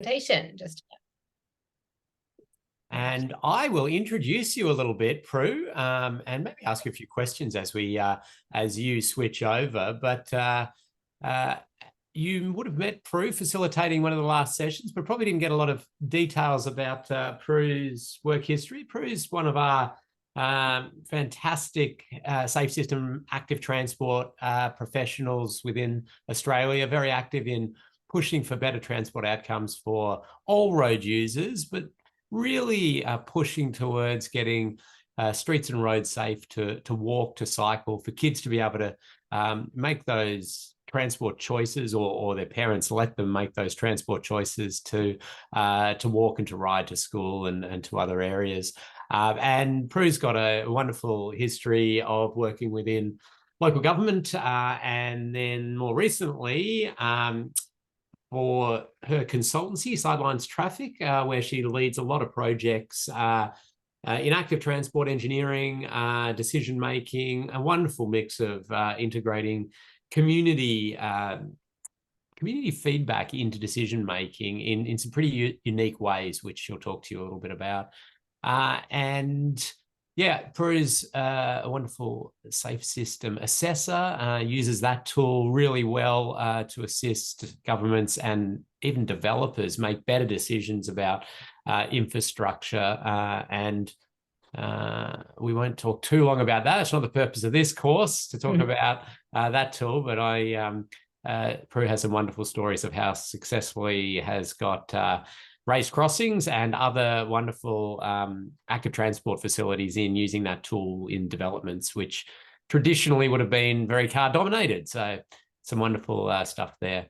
presentation. And I will introduce you a little bit, Prue, and maybe ask you a few questions as we as you switch over. But you would have met Prue facilitating one of the last sessions, but probably didn't get a lot of details about Prue's work history. Prue's one of our fantastic safe system active transport professionals within Australia, very active in pushing for better transport outcomes for all road users, but really pushing towards getting streets and roads safe to walk, to cycle, for kids to be able to make those transport choices, or their parents let them make those transport choices to walk and to ride to school and to other areas. And Prue's got a wonderful history of working within local government, and then more recently for her consultancy, Sidelines Traffic, where she leads a lot of projects in active transport engineering, decision-making, a wonderful mix of integrating community feedback into decision-making in some pretty unique ways, which she'll talk to you a little bit about. And yeah, Prue's a wonderful safe system assessor, uses that tool really well to assist governments and even developers make better decisions about infrastructure. And we won't talk too long about that. It's not the purpose of this course to talk about that tool, but Prue has some wonderful stories of how successfully has got raised crossings and other wonderful active transport facilities in using that tool in developments, which traditionally would have been very car dominated. So some wonderful stuff there.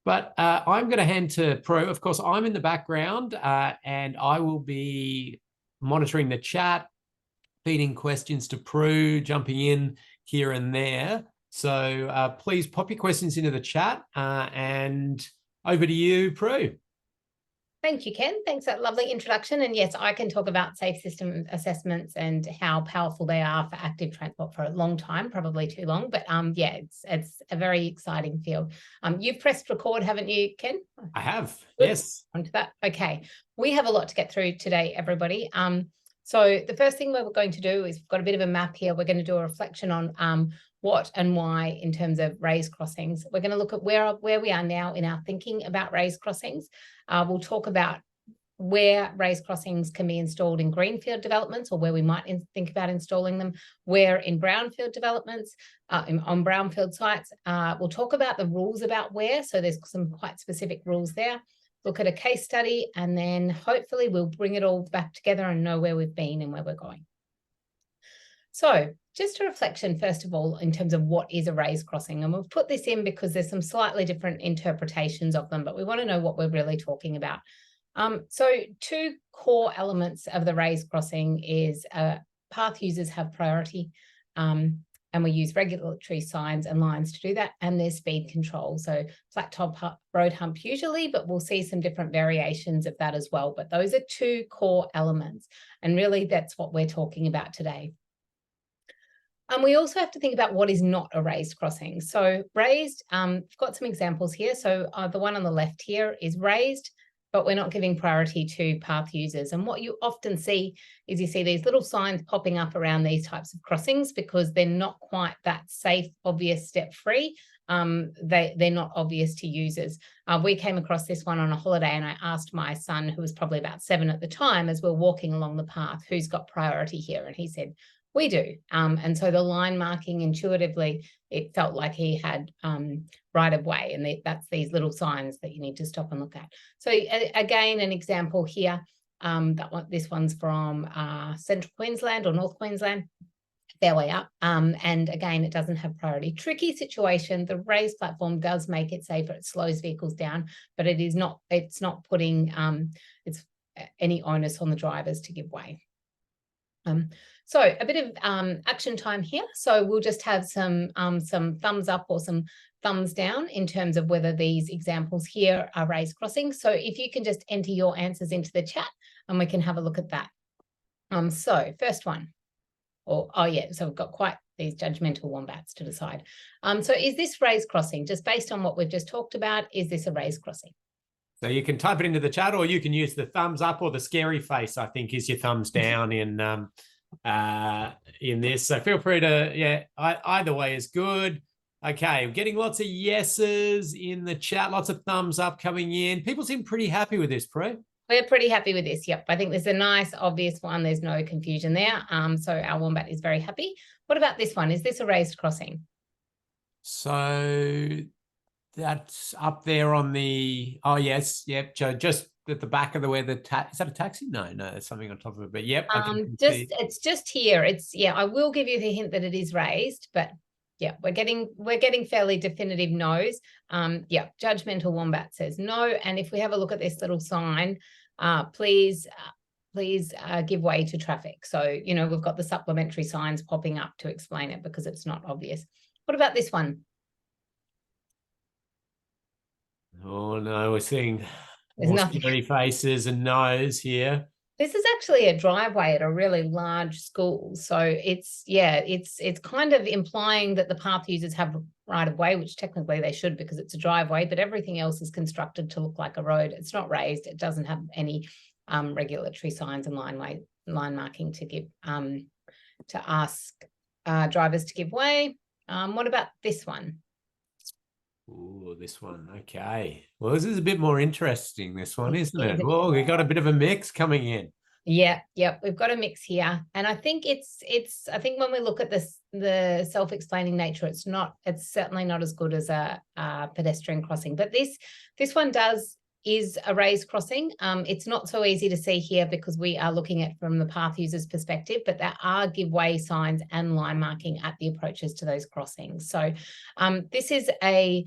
But I'm going to hand to Prue. Of course, I'm in the background and I will be monitoring the chat, feeding questions to Prue, jumping in here and there. So please pop your questions into the chat and over to you, Prue. Thank you, Ken. Thanks for that lovely introduction. And yes, I can talk about safe system assessments and how powerful they are for active transport for a long time, probably too long. But yeah, it's a very exciting field. You've pressed record, haven't you, Ken? I have, Good. yes. Onto that. Okay. We have a lot to get through today, everybody. So the first thing we're going to do is we've got a bit of a map here. We're going to do a reflection on what and why in terms of raised crossings. We're going to look at where we are now in our thinking about raised crossings. We'll talk about where raised crossings can be installed in greenfield developments, or where we might think about installing them, where in brownfield developments, on brownfield sites. We'll talk about the rules about where, so there's some quite specific rules there. Look at a case study, and then hopefully we'll bring it all back together and know where we've been and where we're going. So just a reflection, first of all, in terms of what is a raised crossing. And we've put this in because there's some slightly different interpretations of them, but we want to know what we're really talking about. So two core elements of the raised crossing is path users have priority, and we use regulatory signs and lines to do that, and there's speed control. So flat top road hump usually, but we'll see some different variations of that as well. But those are two core elements, and really that's what we're talking about today. And we also have to think about what is not a raised crossing. So raised, I've got some examples here. So the one on the left here is raised, but we're not giving priority to path users. And what you often see is you see these little signs popping up around these types of crossings because they're not quite that safe, obvious, step-free. They're not obvious to users. We came across this one on a holiday, and I asked my son, who was probably about 7 at the time, as we're walking along the path, who's got priority here? And he said, we do. And so the line marking, intuitively, it felt like he had right of way, and that's these little signs that you need to stop and look at. So again, an example here, this one's from Central Queensland or North Queensland, fair way up. And again, it doesn't have priority. Tricky situation. The raised platform does make it safer. It slows vehicles down, but it's not putting any onus on the drivers to give way. So a bit of action time here. So we'll just have some thumbs up or some thumbs down in terms of whether these examples here are raised crossings. So if you can just enter your answers into the chat and we can have a look at that. So first one, so we've got quite these judgmental wombats to decide. So is this raised crossing? Just based on what we've just talked about, is this a raised crossing? So you can type it into the chat, or you can use the thumbs up or the scary face, I think, is your thumbs down in this. So feel free to, yeah, either way is good. Okay, we're getting lots of yeses in the chat, lots of thumbs up coming in. People seem pretty happy with this, Pre. We're pretty happy with this. Yep. I think there's a nice, obvious one. There's no confusion there. So our wombat is very happy. What about this one? Is this a raised crossing? So that's up there on the, oh yes, yep. So just at the back of the where the is that a taxi? No, there's something on top of it. But yep, I can see. It's just here. It's, yeah, I will give you the hint that it is raised, but yeah, we're getting fairly definitive no's. Yeah, judgmental wombat says no. And if we have a look at this little sign, please give way to traffic. So, you know, we've got the supplementary signs popping up to explain it because it's not obvious. What about this one? Oh no, we're seeing There's more nothing. scary faces and no's here. This is actually a driveway at a really large school. So it's, yeah, it's kind of implying that the path users have right of way, which technically they should because it's a driveway, but everything else is constructed to look like a road. It's not raised. It doesn't have any regulatory signs and line marking to give to ask drivers to give way. What about this one? Oh, this one. Okay. Well, this is a bit more interesting, this one, isn't it? Oh, we got a bit of a mix coming in. Yeah, we've got a mix here. And I think I think when we look at this, the self-explaining nature, it's certainly not as good as a pedestrian crossing. But this one is a raised crossing. It's not so easy to see here because we are looking at from the path user's perspective, but there are give way signs and line marking at the approaches to those crossings. So this is a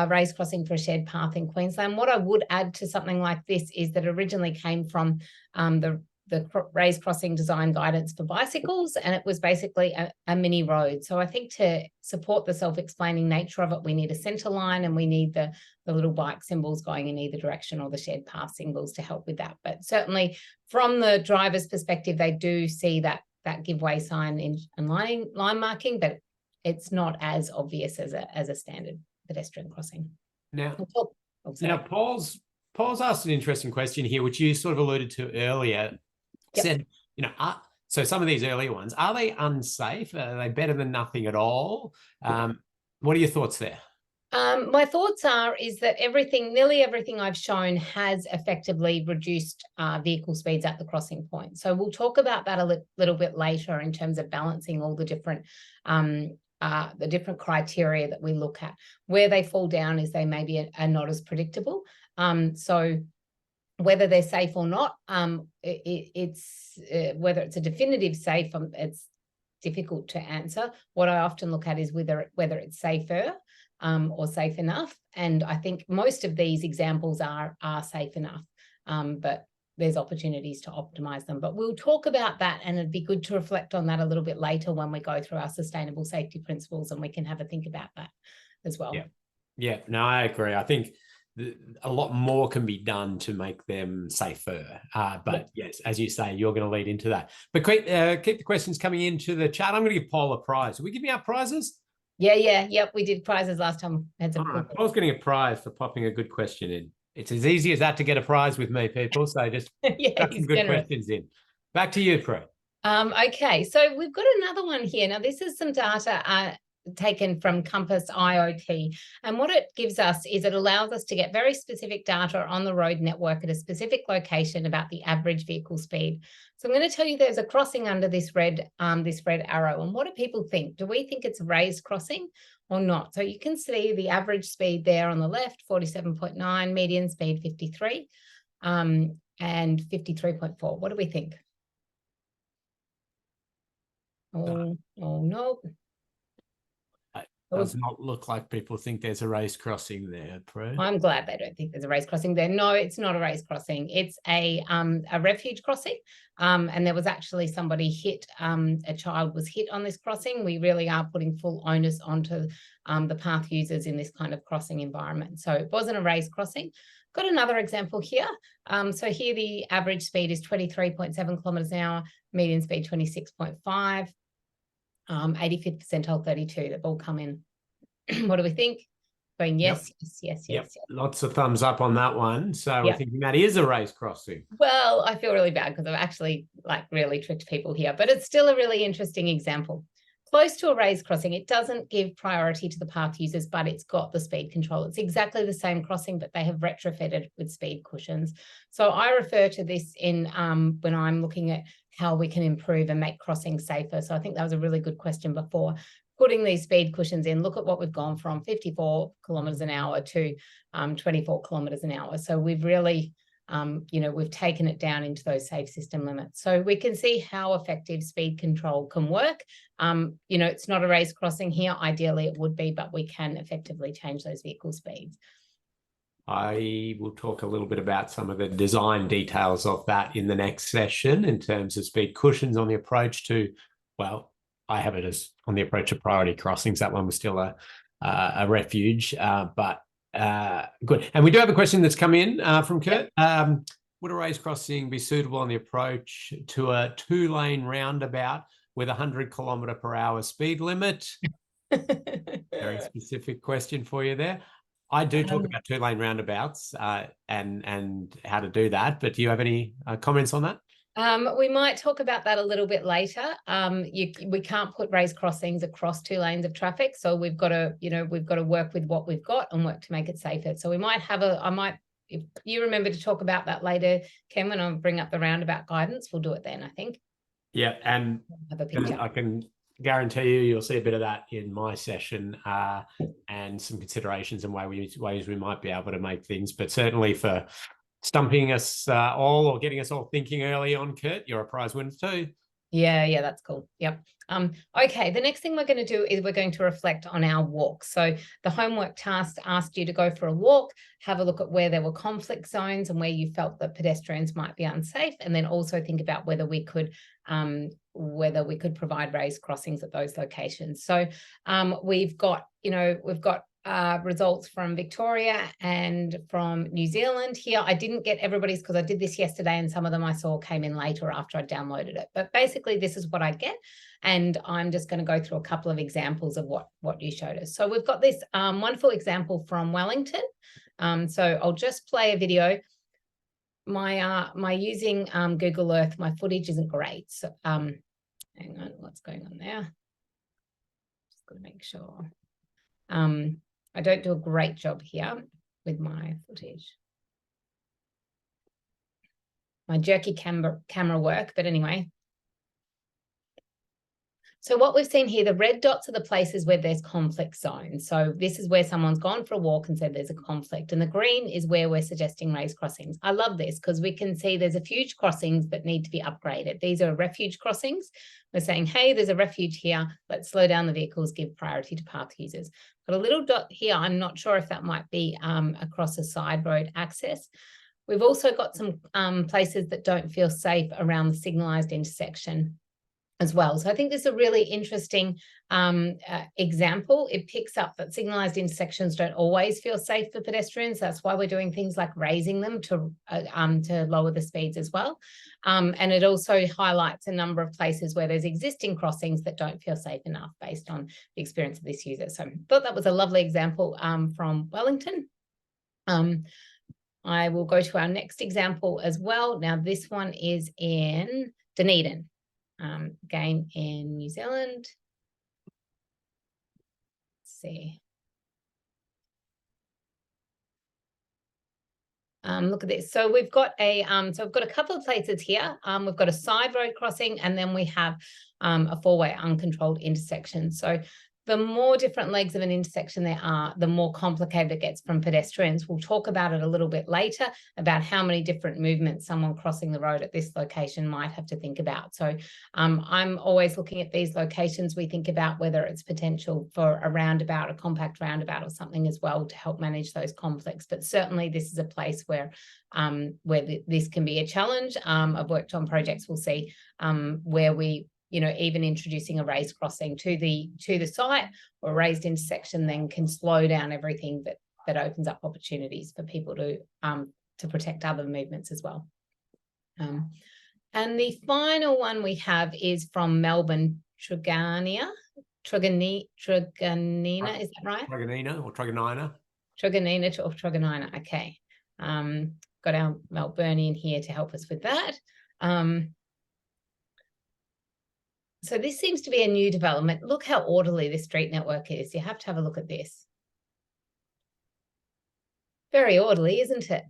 raised crossing for a shared path in Queensland. What I would add to something like this is that it originally came from the raised crossing design guidance for bicycles, and it was basically a mini road. So I think to support the self-explaining nature of it, we need a center line and we need the little bike symbols going in either direction or the shared path symbols to help with that. But certainly from the driver's perspective, they do see that give way sign and line marking, but it's not as obvious as a standard pedestrian crossing. Now, Paul's asked an interesting question here, which you sort of alluded to earlier. Yep. Said, you know, so some of these earlier ones, are they unsafe? Are they better than nothing at all? What are your thoughts there? My thoughts is that nearly everything I've shown has effectively reduced vehicle speeds at the crossing point. So we'll talk about that a little bit later in terms of balancing all the different criteria that we look at. Where they fall down is they maybe are not as predictable. So whether they're safe or not, it's whether it's a definitive safe, it's difficult to answer. What I often look at is whether it's safer or safe enough. And I think most of these examples are safe enough, but there's opportunities to optimize them. But we'll talk about that, and it'd be good to reflect on that a little bit later when we go through our sustainable safety principles, and we can have a think about that as well. Yeah, no, I agree. I think a lot more can be done to make them safer. But yes, as you say, you're going to lead into that. But keep the questions coming into the chat. I'm going to give Paul a prize. Are we giving out prizes? Yep. We did prizes last time. Paul's getting a prize for popping a good question in. It's as easy as that to get a prize with me, people. So just got some good questions in. Back to you, Pro. Okay, so we've got another one here. Now, this is some data taken from Compass IoT. And what it gives us is it allows us to get very specific data on the road network at a specific location about the average vehicle speed. So I'm going to tell you there's a crossing under this red arrow. And what do people think? Do we think it's a raised crossing or not? So you can see the average speed there on the left, 47.9, median speed 53, and 53.4. What do we think? Oh no. Does not look like people think there's a raised crossing there, Pro. I'm glad they don't think there's a raised crossing there. No, it's not a raised crossing. It's a refuge crossing. And there was actually somebody hit, a child was hit on this crossing. We really are putting full onus onto the path users in this kind of crossing environment. So it wasn't a raised crossing. Got another example here. So here the average speed is 23.7 kilometers an hour, median speed 26.5. 85th percentile 32, they've all come in. What do we think? going, Yep. yes, yes, yes, Yep. yes, yes. Lots of thumbs up on that one. So we're Yep. thinking that is a raised crossing. Well, I feel really bad because I've actually like really tricked people here, but it's still a really interesting example. Close to a raised crossing, it doesn't give priority to the path users, but it's got the speed control. It's exactly the same crossing, but they have retrofitted with speed cushions. So I refer to this in when I'm looking at how we can improve and make crossings safer. So I think that was a really good question before. Putting these speed cushions in, look at what we've gone from 54 kilometers an hour to 24 kilometers an hour. So we've really we've taken it down into those safe system limits. So we can see how effective speed control can work. It's not a raised crossing here. Ideally it would be, but we can effectively change those vehicle speeds. I will talk a little bit about some of the design details of that in the next session in terms of speed cushions on the approach to, well, I have it as on the approach to priority crossings. That one was still a refuge, but good. And we do have a question that's come in from Kurt. Yep. Would a raised crossing be suitable on the approach to a 2-lane roundabout with 100 km/h speed limit? Very specific question for you there. I do talk about 2-lane roundabouts and how to do that, but do you have any comments on that? We might talk about that a little bit later. We can't put raised crossings across 2 lanes of traffic, so we've got to work with what we've got and work to make it safer. So we might have if you remember to talk about that later, Ken, when I bring up the roundabout guidance, we'll do it then, I think. Yeah, and have a picture. I can guarantee you'll see a bit of that in my session and some considerations and ways we might be able to make things, but certainly for stumping us all or getting us all thinking early on, Kurt, you're a prize winner too. Yeah, that's cool. Yep. Okay, the next thing we're going to do is we're going to reflect on our walk. So the homework task asked you to go for a walk, have a look at where there were conflict zones and where you felt that pedestrians might be unsafe, and then also think about whether we could provide raised crossings at those locations. So we've got results from Victoria and from New Zealand here. I didn't get everybody's because I did this yesterday and some of them I saw came in later after I downloaded it. But basically this is what I get. And I'm just going to go through a couple of examples of what you showed us. So we've got this wonderful example from Wellington. So I'll just play a video. My using Google Earth, my footage isn't great. So hang on, what's going on there? Just got to make sure. I don't do a great job here with my footage. My jerky camera work, but anyway. So what we've seen here, the red dots are the places where there's conflict zones. So this is where someone's gone for a walk and said there's a conflict. And the green is where we're suggesting raised crossings. I love this because we can see there's a few crossings that need to be upgraded. These are refuge crossings. We're saying, hey, there's a refuge here. Let's slow down the vehicles, give priority to path users. Got a little dot here. I'm not sure if that might be across a side road access. We've also got some places that don't feel safe around the signalized intersection as well. So I think this is a really interesting example. It picks up that signalized intersections don't always feel safe for pedestrians. That's why we're doing things like raising them to lower the speeds as well. And it also highlights a number of places where there's existing crossings that don't feel safe enough based on the experience of this user. So I thought that was a lovely example from Wellington. I will go to our next example as well. Now this one is in Dunedin. Again in New Zealand. Let's see. Look at this. So we've got a couple of places here. We've got a side road crossing, and then we have a four-way uncontrolled intersection. So the more different legs of an intersection there are, the more complicated it gets from pedestrians. We'll talk about it a little bit later, about how many different movements someone crossing the road at this location might have to think about. So I'm always looking at these locations. We think about whether it's potential for a roundabout, a compact roundabout or something as well to help manage those conflicts. But certainly this is a place where this can be a challenge. I've worked on projects, we'll see, where we even introducing a raised crossing to the site or a raised intersection then can slow down everything that opens up opportunities for people to protect other movements as well. And the final one we have is from Melbourne, Truganina, is that right? Truganina or Truganina. Truganina to Truganina. Okay. Got our Melburnian here to help us with that. So this seems to be a new development. Look how orderly this street network is. You have to have a look at this. Very orderly, isn't it?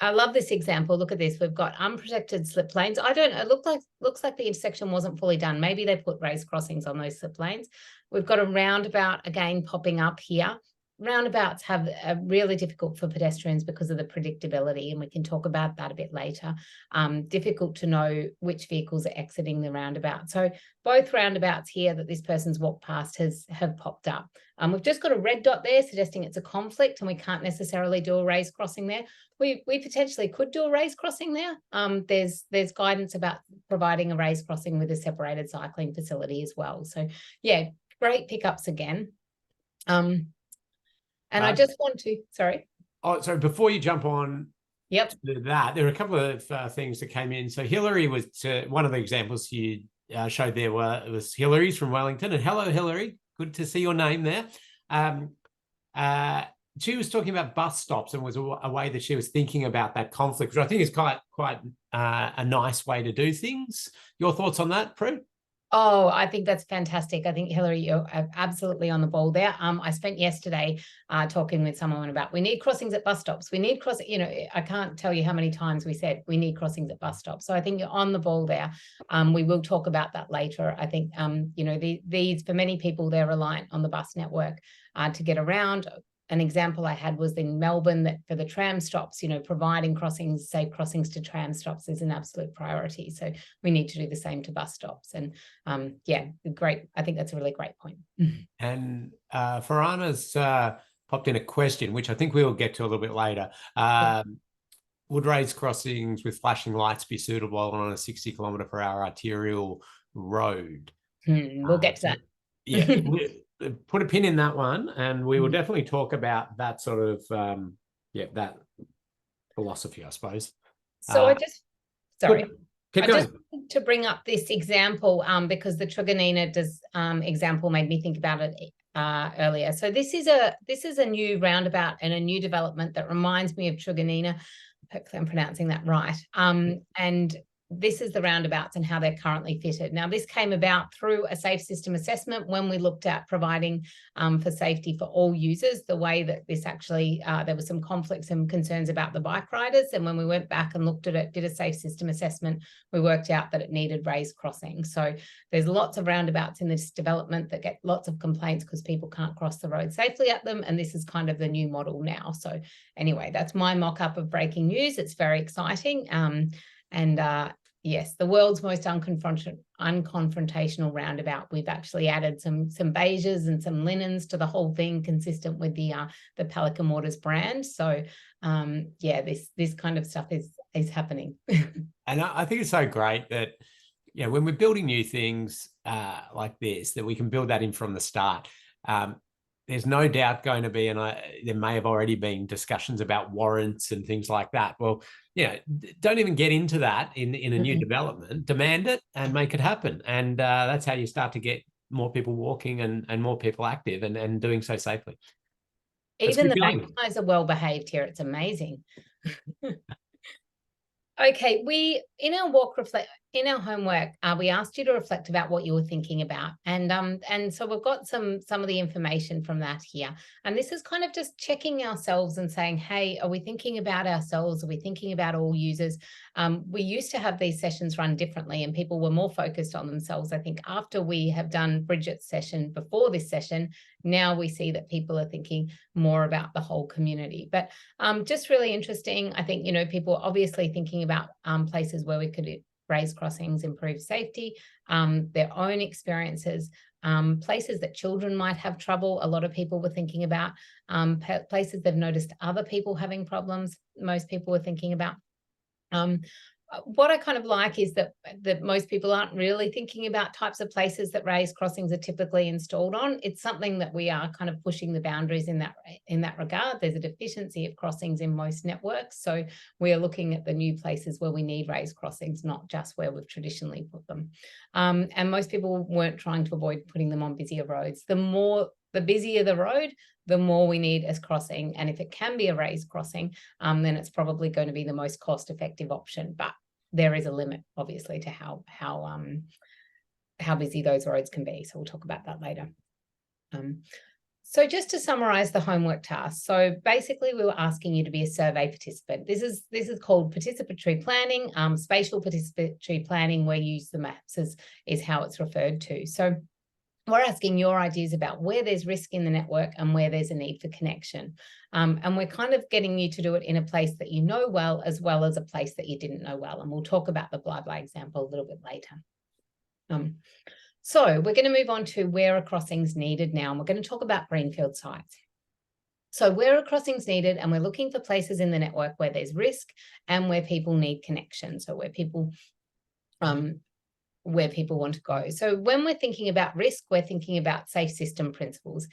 I love this example. Look at this. We've got unprotected slip lanes. It looks like the intersection wasn't fully done. Maybe they put raised crossings on those slip lanes. We've got a roundabout again popping up here. Roundabouts have really difficult for pedestrians because of the predictability, and we can talk about that a bit later. Difficult to know which vehicles are exiting the roundabout. So both roundabouts here that this person's walked past have popped up. We've just got a red dot there suggesting it's a conflict and we can't necessarily do a raised crossing there. We potentially could do a raised crossing there. There's guidance about providing a raised crossing with a separated cycling facility as well. So yeah, great pickups again. And I just want to, sorry. Oh, sorry, before you jump on Yep. to that, there are a couple of things that came in. So Hillary was, one of the examples you showed there was Hillary's from Wellington. And hello, Hillary. Good to see your name there. She was talking about bus stops and was a way that she was thinking about that conflict, which I think is quite a nice way to do things. Your thoughts on that, Prue? Oh, I think that's fantastic. I think, Hillary, you're absolutely on the ball there. I spent yesterday talking with someone about we need crossings at bus stops. We need crossing, I can't tell you how many times we said we need crossings at bus stops. So I think you're on the ball there. We will talk about that later. I think, these, for many people, they're reliant on the bus network to get around. An example I had was in Melbourne that for the tram stops, providing crossings, safe crossings to tram stops is an absolute priority. So we need to do the same to bus stops. And yeah, great. I think that's a really great point. And Farhana's popped in a question, which I think we'll get to a little bit later. Would raised crossings with flashing lights be suitable on a 60 km/h arterial road? We'll get to that. Yeah. Put a pin in that one, and we will definitely talk about that sort of that philosophy, I suppose. So I just want to bring up this example because the Truganina example made me think about it earlier. So this is a new roundabout and a new development that reminds me of Truganina. Hopefully I'm pronouncing that right. And this is the roundabouts and how they're currently fitted. Now, this came about through a safe system assessment when we looked at providing for safety for all users, the way that this actually, there were some conflicts and concerns about the bike riders. And when we went back and looked at it, did a safe system assessment, we worked out that it needed raised crossings. So there's lots of roundabouts in this development that get lots of complaints because people can't cross the road safely at them. And this is kind of the new model now. So anyway, that's my mock-up of breaking news. It's very exciting. Yes, the world's most unconfrontational roundabout. We've actually added some beiges and some linens to the whole thing, consistent with the Pelican Waters brand. So, yeah, this kind of stuff is happening. And I think it's so great that when we're building new things like this, that we can build that in from the start. There's no doubt going to be, and there may have already been discussions about warrants and things like that. Well, don't even get into that in a new development. Demand it and make it happen. And that's how you start to get more people walking and more people active and doing so safely. Even the bank guys are well behaved here. It's amazing. Okay, in our homework, we asked you to reflect about what you were thinking about, and so we've got some of the information from that here, and this is kind of just checking ourselves and saying, hey, are we thinking about ourselves? Are we thinking about all users? We used to have these sessions run differently, and people were more focused on themselves. I think after we have done Bridget's session before this session, now we see that people are thinking more about the whole community. But just really interesting. I think, people are obviously thinking about places where we could raise crossings, improve safety, their own experiences, places that children might have trouble. A lot of people were thinking about places they've noticed other people having problems. Most people were thinking about. What I kind of like is that most people aren't really thinking about types of places that raised crossings are typically installed on. It's something that we are kind of pushing the boundaries in that regard. There's a deficiency of crossings in most networks. So we are looking at the new places where we need raised crossings, not just where we've traditionally put them. And most people weren't trying to avoid putting them on busier roads. The more the busier the road, the more we need as crossing. And if it can be a raised crossing, then it's probably going to be the most cost-effective option. But there is a limit, obviously, to how busy those roads can be. So we'll talk about that later. So just to summarize the homework task. So basically we were asking you to be a survey participant. This is called participatory planning, spatial participatory planning, where you use the maps is how it's referred to. So we're asking your ideas about where there's risk in the network and where there's a need for connection. And we're kind of getting you to do it in a place that you know well as a place that you didn't know well. And we'll talk about the blah, blah example a little bit later. So we're going to move on to where a crossing's needed now, and we're going to talk about greenfield sites. So where a crossing's needed, and we're looking for places in the network where there's risk and where people need connection. So where people want to go. So when we're thinking about risk, we're thinking about safe system principles,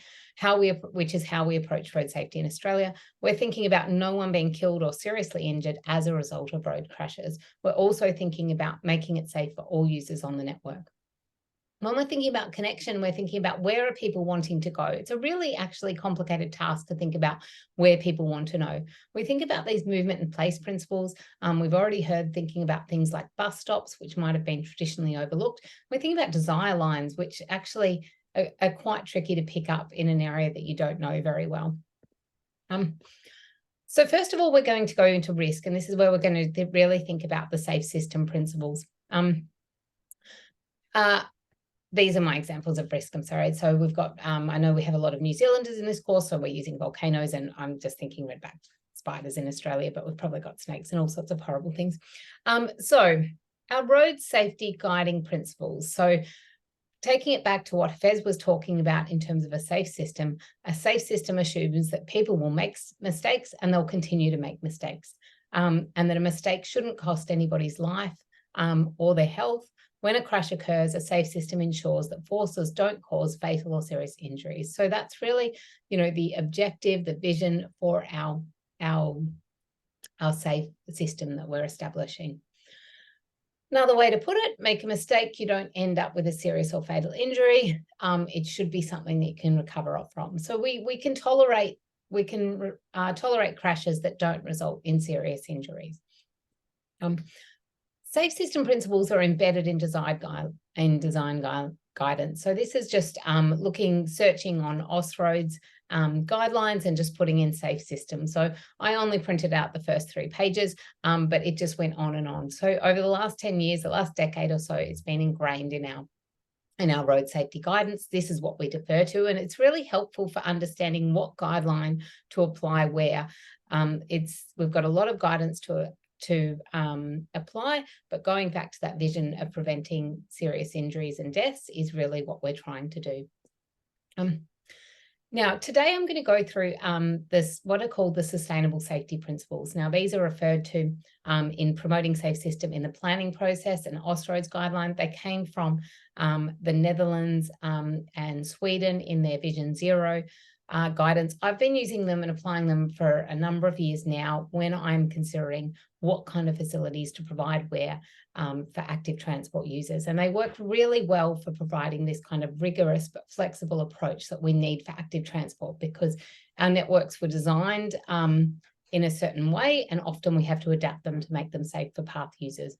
which is how we approach road safety in Australia. We're thinking about no one being killed or seriously injured as a result of road crashes. We're also thinking about making it safe for all users on the network. When we're thinking about connection, we're thinking about where are people wanting to go. It's a really actually complicated task to think about where people want to know. We think about these movement and place principles. We've already heard thinking about things like bus stops, which might have been traditionally overlooked. We're thinking about desire lines, which actually are quite tricky to pick up in an area that you don't know very well. So first of all, we're going to go into risk, and this is where we're going to really think about the safe system principles. These are my examples of risk, I'm sorry. So we've got, I know we have a lot of New Zealanders in this course, so we're using volcanoes, and I'm just thinking redback spiders in Australia, but we've probably got snakes and all sorts of horrible things. So our road safety guiding principles. So taking it back to what Fez was talking about in terms of a safe system assumes that people will make mistakes and they'll continue to make mistakes, and that a mistake shouldn't cost anybody's life or their health. When a crash occurs, a safe system ensures that forces don't cause fatal or serious injuries. So that's really, the objective, the vision for our safe system that we're establishing. Another way to put it, make a mistake, you don't end up with a serious or fatal injury. It should be something that you can recover from. So we can tolerate crashes that don't result in serious injuries. Safe system principles are embedded in design guidance. So this is just searching on Austroads guidelines and just putting in safe system. So I only printed out the first 3 pages, but it just went on and on. So over the last 10 years, the last decade or so, it's been ingrained in our road safety guidance. This is what we defer to, and it's really helpful for understanding what guideline to apply where. We've got a lot of guidance to apply, but going back to that vision of preventing serious injuries and deaths is really what we're trying to do. Now, today I'm going to go through what are called the sustainable safety principles. Now, these are referred to in promoting safe system in the planning process and Austroads guideline. They came from the Netherlands and Sweden in their Vision Zero guidance. I've been using them and applying them for a number of years now when I'm considering what kind of facilities to provide where for active transport users. And they work really well for providing this kind of rigorous but flexible approach that we need for active transport, because our networks were designed in a certain way, and often we have to adapt them to make them safe for path users.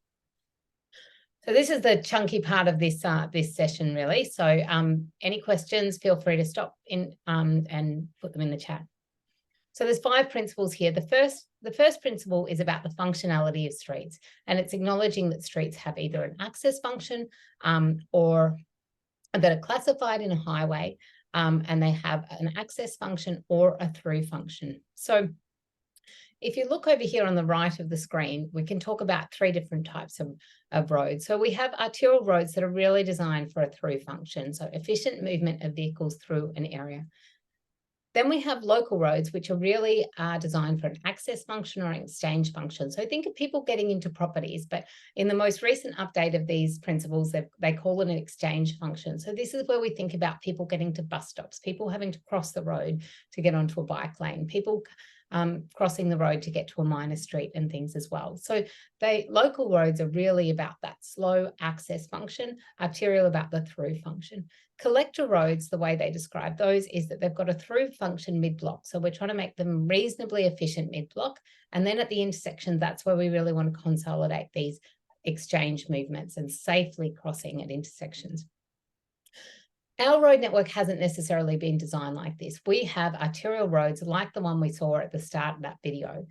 So this is the chunky part of this session, really. So any questions, feel free to stop in and put them in the chat. So there's 5 principles here. The first principle is about the functionality of streets, and it's acknowledging that streets have either an access function or that are classified in a highway, and they have an access function or a through function. So if you look over here on the right of the screen, we can talk about 3 different types of roads. So we have arterial roads that are really designed for a through function, so efficient movement of vehicles through an area. Then we have local roads, which are really designed for an access function or an exchange function. So think of people getting into properties, but in the most recent update of these principles, they call it an exchange function. So this is where we think about people getting to bus stops, people having to cross the road to get onto a bike lane, people crossing the road to get to a minor street and things as well. So local roads are really about that slow access function, arterial about the through function. Collector roads, the way they describe those is that they've got a through function mid-block. So we're trying to make them reasonably efficient mid-block. And then at the intersection, that's where we really want to consolidate these exchange movements and safely crossing at intersections. Our road network hasn't necessarily been designed like this. We have arterial roads like the one we saw at the start of that video,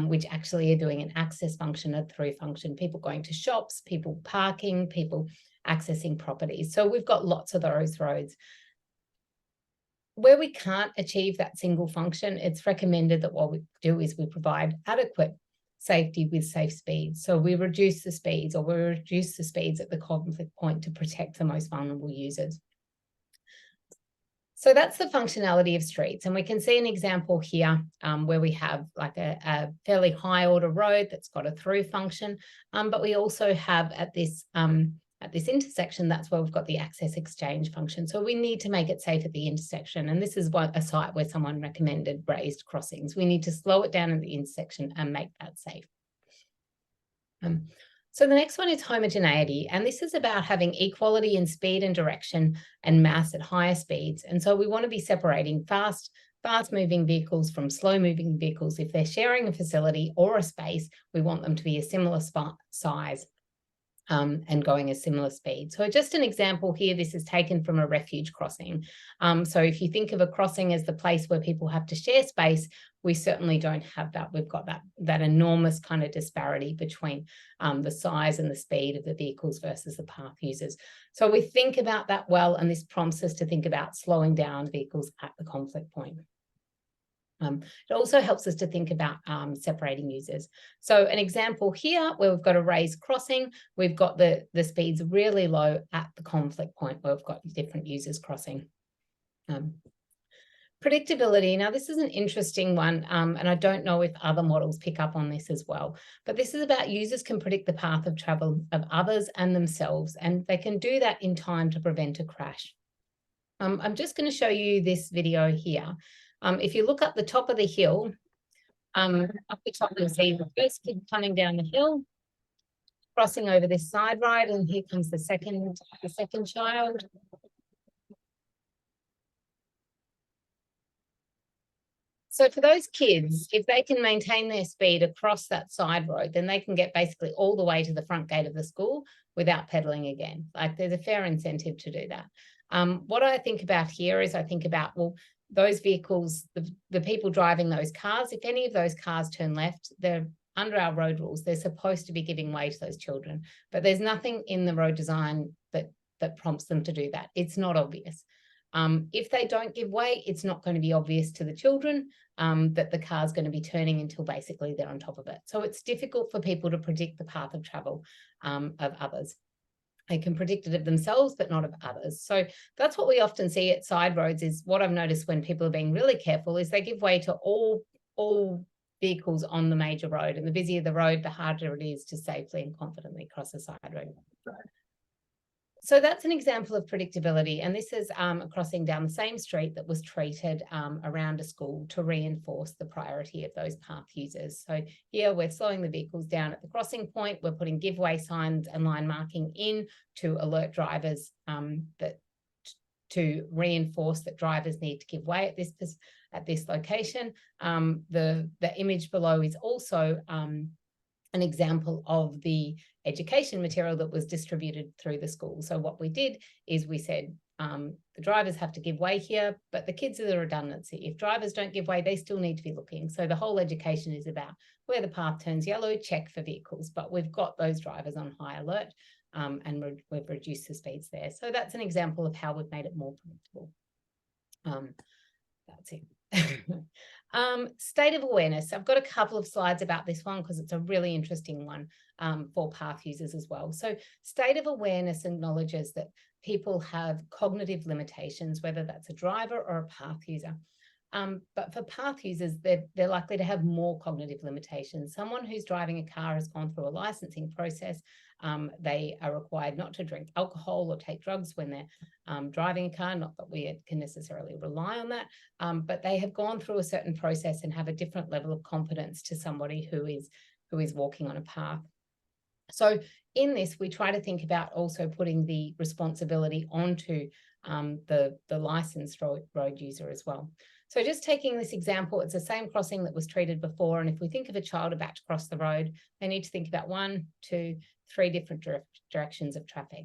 which actually are doing an access function, a through function, people going to shops, people parking, people accessing properties. So we've got lots of those roads. Where we can't achieve that single function, it's recommended that what we do is we provide adequate safety with safe speeds. So we reduce the speeds, or we reduce the speeds at the conflict point to protect the most vulnerable users. So that's the functionality of streets. And we can see an example here where we have like a fairly high order road that's got a through function. But we also have at this intersection, that's where we've got the access exchange function. So we need to make it safe at the intersection. And this is a site where someone recommended raised crossings. We need to slow it down at the intersection and make that safe. So the next one is homogeneity, and this is about having equality in speed and direction and mass at higher speeds. And so we want to be separating fast-moving vehicles from slow-moving vehicles. If they're sharing a facility or a space, we want them to be a similar size and going a similar speed. So just an example here, this is taken from a refuge crossing. So if you think of a crossing as the place where people have to share space, we certainly don't have that. We've got that enormous kind of disparity between the size and the speed of the vehicles versus the path users. So we think about that well, and this prompts us to think about slowing down vehicles at the conflict point. It also helps us to think about separating users. So an example here where we've got a raised crossing, we've got the speeds really low at the conflict point where we've got different users crossing. Predictability. Now, this is an interesting one, and I don't know if other models pick up on this as well, but this is about users can predict the path of travel of others and themselves, and they can do that in time to prevent a crash. I'm just going to show you this video here. If you look up the top of the hill, up the top you'll see the first kid coming down the hill, crossing over this side ride, and here comes the second child. So for those kids, if they can maintain their speed across that side road, then they can get basically all the way to the front gate of the school without pedaling again. Like, there's a fair incentive to do that. What I think about here is I think about, well, those vehicles, the people driving those cars, if any of those cars turn left, they're under our road rules, they're supposed to be giving way to those children. But there's nothing in the road design that prompts them to do that. It's not obvious. If they don't give way, it's not going to be obvious to the children that the car's going to be turning until basically they're on top of it. So it's difficult for people to predict the path of travel of others. They can predict it of themselves, but not of others. So that's what we often see at side roads. Is what I've noticed when people are being really careful is they give way to all vehicles on the major road. And the busier the road, the harder it is to safely and confidently cross a side road. So that's an example of predictability. And this is a crossing down the same street that was treated around a school to reinforce the priority of those path users. So here we're slowing the vehicles down at the crossing point. We're putting give way signs and line marking in to alert drivers to reinforce that drivers need to give way at this location. The image below is also an example of the education material that was distributed through the school. So what we did is we said the drivers have to give way here, but the kids are the redundancy. If drivers don't give way, they still need to be looking. So the whole education is about where the path turns yellow, check for vehicles, but we've got those drivers on high alert and we've reduced the speeds there. So that's an example of how we've made it more predictable. That's it. State of awareness. I've got a couple of slides about this one because it's a really interesting one for path users as well. So state of awareness acknowledges that people have cognitive limitations, whether that's a driver or a path user. But for path users, they're likely to have more cognitive limitations. Someone who's driving a car has gone through a licensing process. They are required not to drink alcohol or take drugs when they're driving a car, not that we can necessarily rely on that, but they have gone through a certain process and have a different level of competence to somebody who is walking on a path. So in this, we try to think about also putting the responsibility onto the licensed road user as well. So just taking this example, it's the same crossing that was treated before. And if we think of a child about to cross the road, they need to think about 1, 2, 3 different directions of traffic.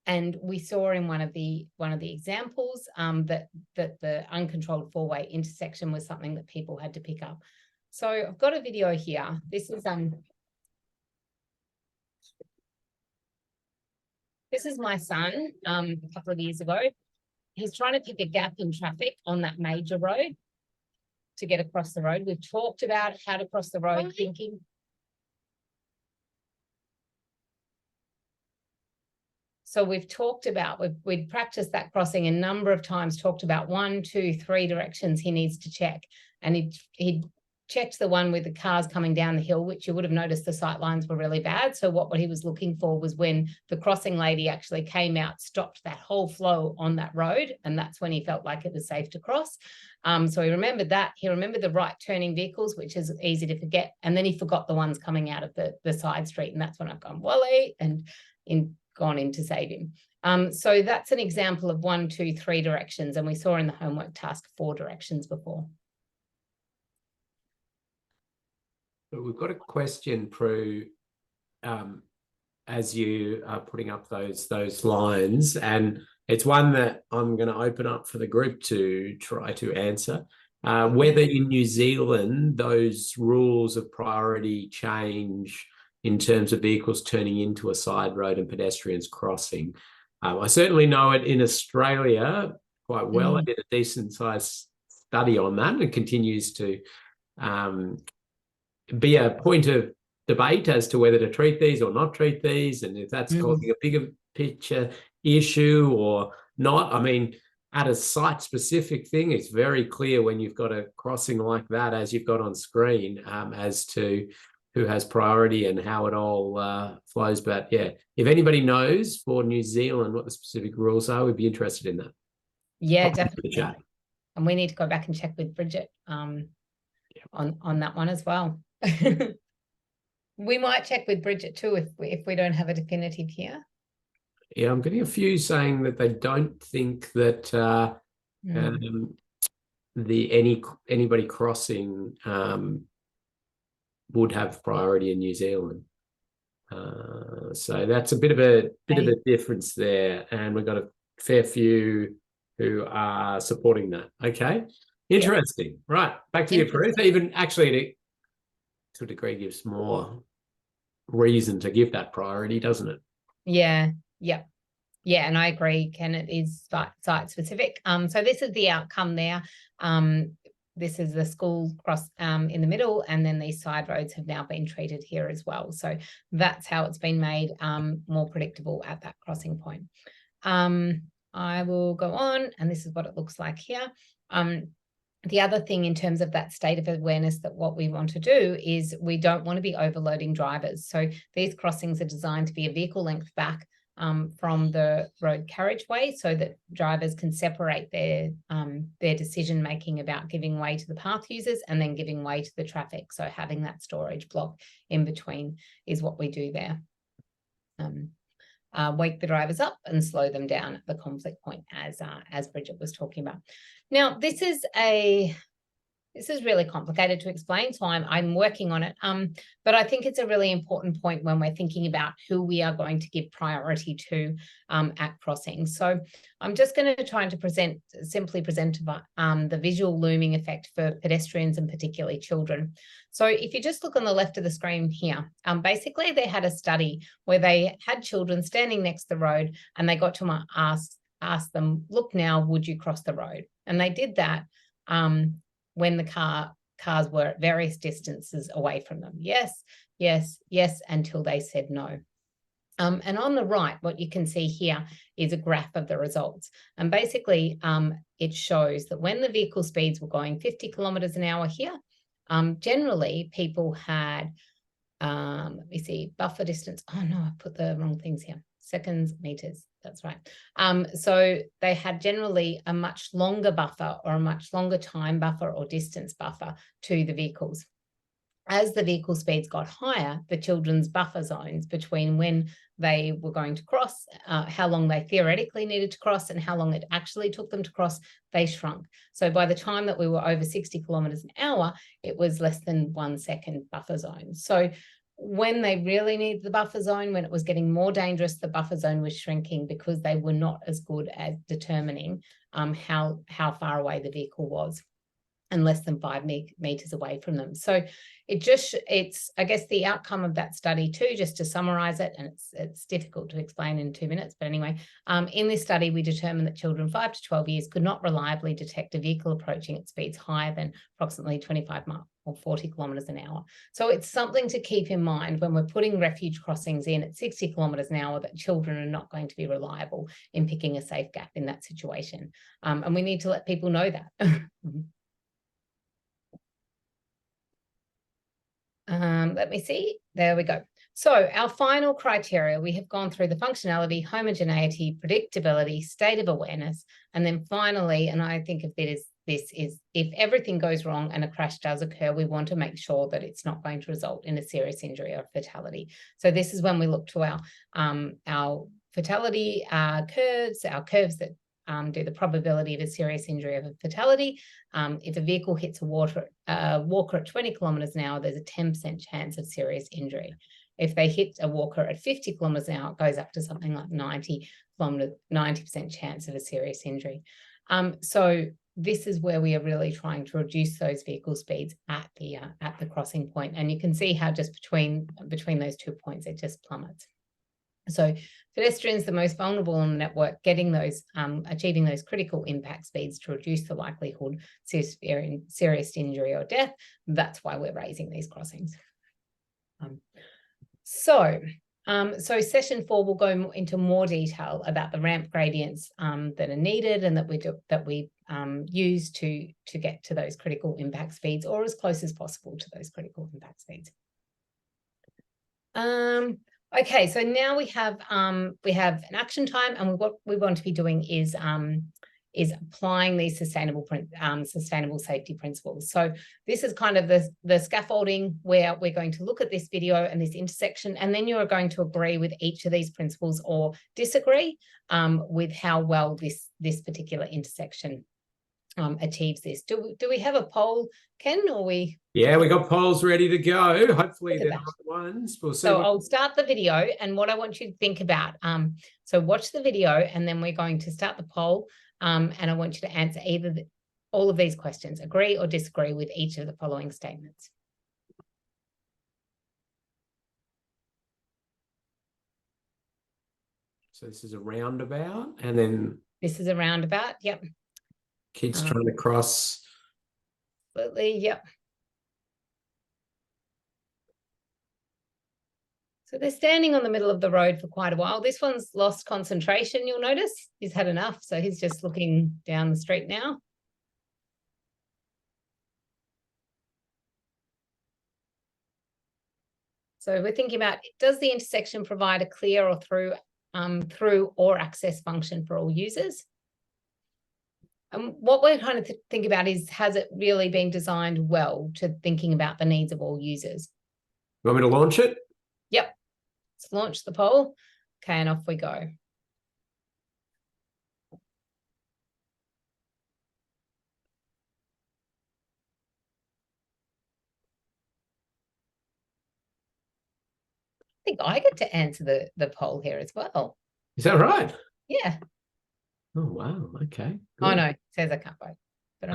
And we saw in one of the examples that the uncontrolled 4-way intersection was something that people had to pick up. So I've got a video here. This is my son a couple of years ago. He's trying to pick a gap in traffic on that major road to get across the road. We've talked about how to cross the road, thinking. So we've talked about, we've practiced that crossing a number of times, talked about 1, 2, 3 directions he needs to check. And he'd checked the one with the cars coming down the hill, which you would have noticed the sight lines were really bad. So what he was looking for was when the crossing lady actually came out, stopped that whole flow on that road. And that's when he felt like it was safe to cross. So he remembered that. He remembered the right turning vehicles, which is easy to forget. And then he forgot the ones coming out of the side street. And that's when I've gone, Wally, and gone in to save him. So that's an example of 1, 2, 3 directions. And we saw in the homework task 4 directions before. We've got a question, Prue, as you are putting up those lines, and it's one that I'm going to open up for the group to try to answer. Whether in New Zealand those rules of priority change in terms of vehicles turning into a side road and pedestrians crossing. I certainly know it in Australia quite well. I did a decent sized study on that, and it continues to be a point of debate as to whether to treat these or not treat these, and if that's causing a bigger picture issue or not. I mean, at a site-specific thing, it's very clear when you've got a crossing like that, as you've got on screen, as to who has priority and how it all flows. But yeah, if anybody knows for New Zealand what the specific rules are, we'd be interested in that. Yeah, definitely. And we need to go back and check with Bridget on that one as well. We might check with Bridget too if we don't have a definitive here. Yeah, I'm getting a few saying that they don't think that anybody crossing would have priority in New Zealand. So that's a bit of a difference there, and we've got a fair few who are supporting that. Okay, interesting. Yeah. Right, back to you, Prue. Even actually, to a degree, gives more reason to give that priority, doesn't it? Yeah. Yeah, and I agree, Ken, it is site specific. So this is the outcome there. This is the school cross in the middle, and then these side roads have now been treated here as well. So that's how it's been made more predictable at that crossing point. I will go on, and this is what it looks like here. The other thing in terms of that state of awareness, that what we want to do is we don't want to be overloading drivers. So these crossings are designed to be a vehicle length back from the road carriageway, so that drivers can separate their decision making about giving way to the path users and then giving way to the traffic. So having that storage block in between is what we do there. Wake the drivers up and slow them down at the conflict point, as Bridget was talking about. Now, this is really complicated to explain, so I'm working on it. But I think it's a really important point when we're thinking about who we are going to give priority to at crossings. So I'm just going to try to simply present the visual looming effect for pedestrians and particularly children. So if you just look on the left of the screen here, basically they had a study where they had children standing next to the road, and they got to ask them, look now, would you cross the road? And they did that when the cars were at various distances away from them. Yes, yes, yes, until they said no. And on the right, what you can see here is a graph of the results. And basically, it shows that when the vehicle speeds were going 50 kilometers an hour here, generally people had, let me see, buffer distance. Oh no, I put the wrong things here. Seconds, meters, that's right. So they had generally a much longer buffer or a much longer time buffer or distance buffer to the vehicles. As the vehicle speeds got higher, the children's buffer zones between when they were going to cross, how long they theoretically needed to cross and how long it actually took them to cross, they shrunk. So by the time that we were over 60 kilometers an hour, it was less than 1 second buffer zone. So when they really needed the buffer zone, when it was getting more dangerous, the buffer zone was shrinking because they were not as good at determining how far away the vehicle was and less than 5 meters away from them. So it's, I guess, the outcome of that study too, just to summarize it, and it's difficult to explain in 2 minutes, but anyway, in this study, we determined that children 5 to 12 years could not reliably detect a vehicle approaching at speeds higher than approximately 25 miles or 40 kilometers an hour. So it's something to keep in mind when we're putting refuge crossings in at 60 kilometers an hour, that children are not going to be reliable in picking a safe gap in that situation. And we need to let people know that. Let me see. There we go. So our final criteria, we have gone through the functionality, homogeneity, predictability, state of awareness, and then finally, and I think of this is if everything goes wrong and a crash does occur, we want to make sure that it's not going to result in a serious injury or fatality. So this is when we look to our fatality curves, our curves that do the probability of a serious injury of a fatality. If a vehicle hits a walker at 20 kilometers an hour, there's a 10% chance of serious injury. If they hit a walker at 50 kilometers an hour, it goes up to something like 90% chance of a serious injury. So this is where we are really trying to reduce those vehicle speeds at the crossing point. And you can see how just between those 2 points, it just plummets. So pedestrians, the most vulnerable on the network, getting those, achieving those critical impact speeds to reduce the likelihood of serious injury or death. That's why we're raising these crossings. So session 4 will go into more detail about the ramp gradients that are needed and that we use to get to those critical impact speeds, or as close as possible to those critical impact speeds. Okay, so now we have an action time, and what we want to be doing is applying these sustainable safety principles. So this is kind of the scaffolding where we're going to look at this video and this intersection, and then you are going to agree with each of these principles or disagree with how well this particular intersection achieves this. Do we have a poll, Ken, or we? Yeah, we got polls ready to go. Hopefully they're the right ones. We'll see. So I'll start the video, and what I want you to think about. So watch the video, and then we're going to start the poll. And I want you to answer either all of these questions, agree or disagree with each of the following statements. So this is a roundabout, and then this is a roundabout. Yep. Kids trying to cross. Absolutely. Yep. So they're standing on the middle of the road for quite a while. This one's lost concentration, you'll notice. He's had enough, so he's just looking down the street now. So we're thinking about, does the intersection provide a clear or through or access function for all users? And what we're trying to think about is, has it really been designed well to thinking about the needs of all users? You want me to launch it? Yep. Let's launch the poll. Okay, and off we go. I think I get to answer the poll here as well. Is that right? Yeah. Oh, wow. Okay. Good. Oh, no, it says I can't vote. But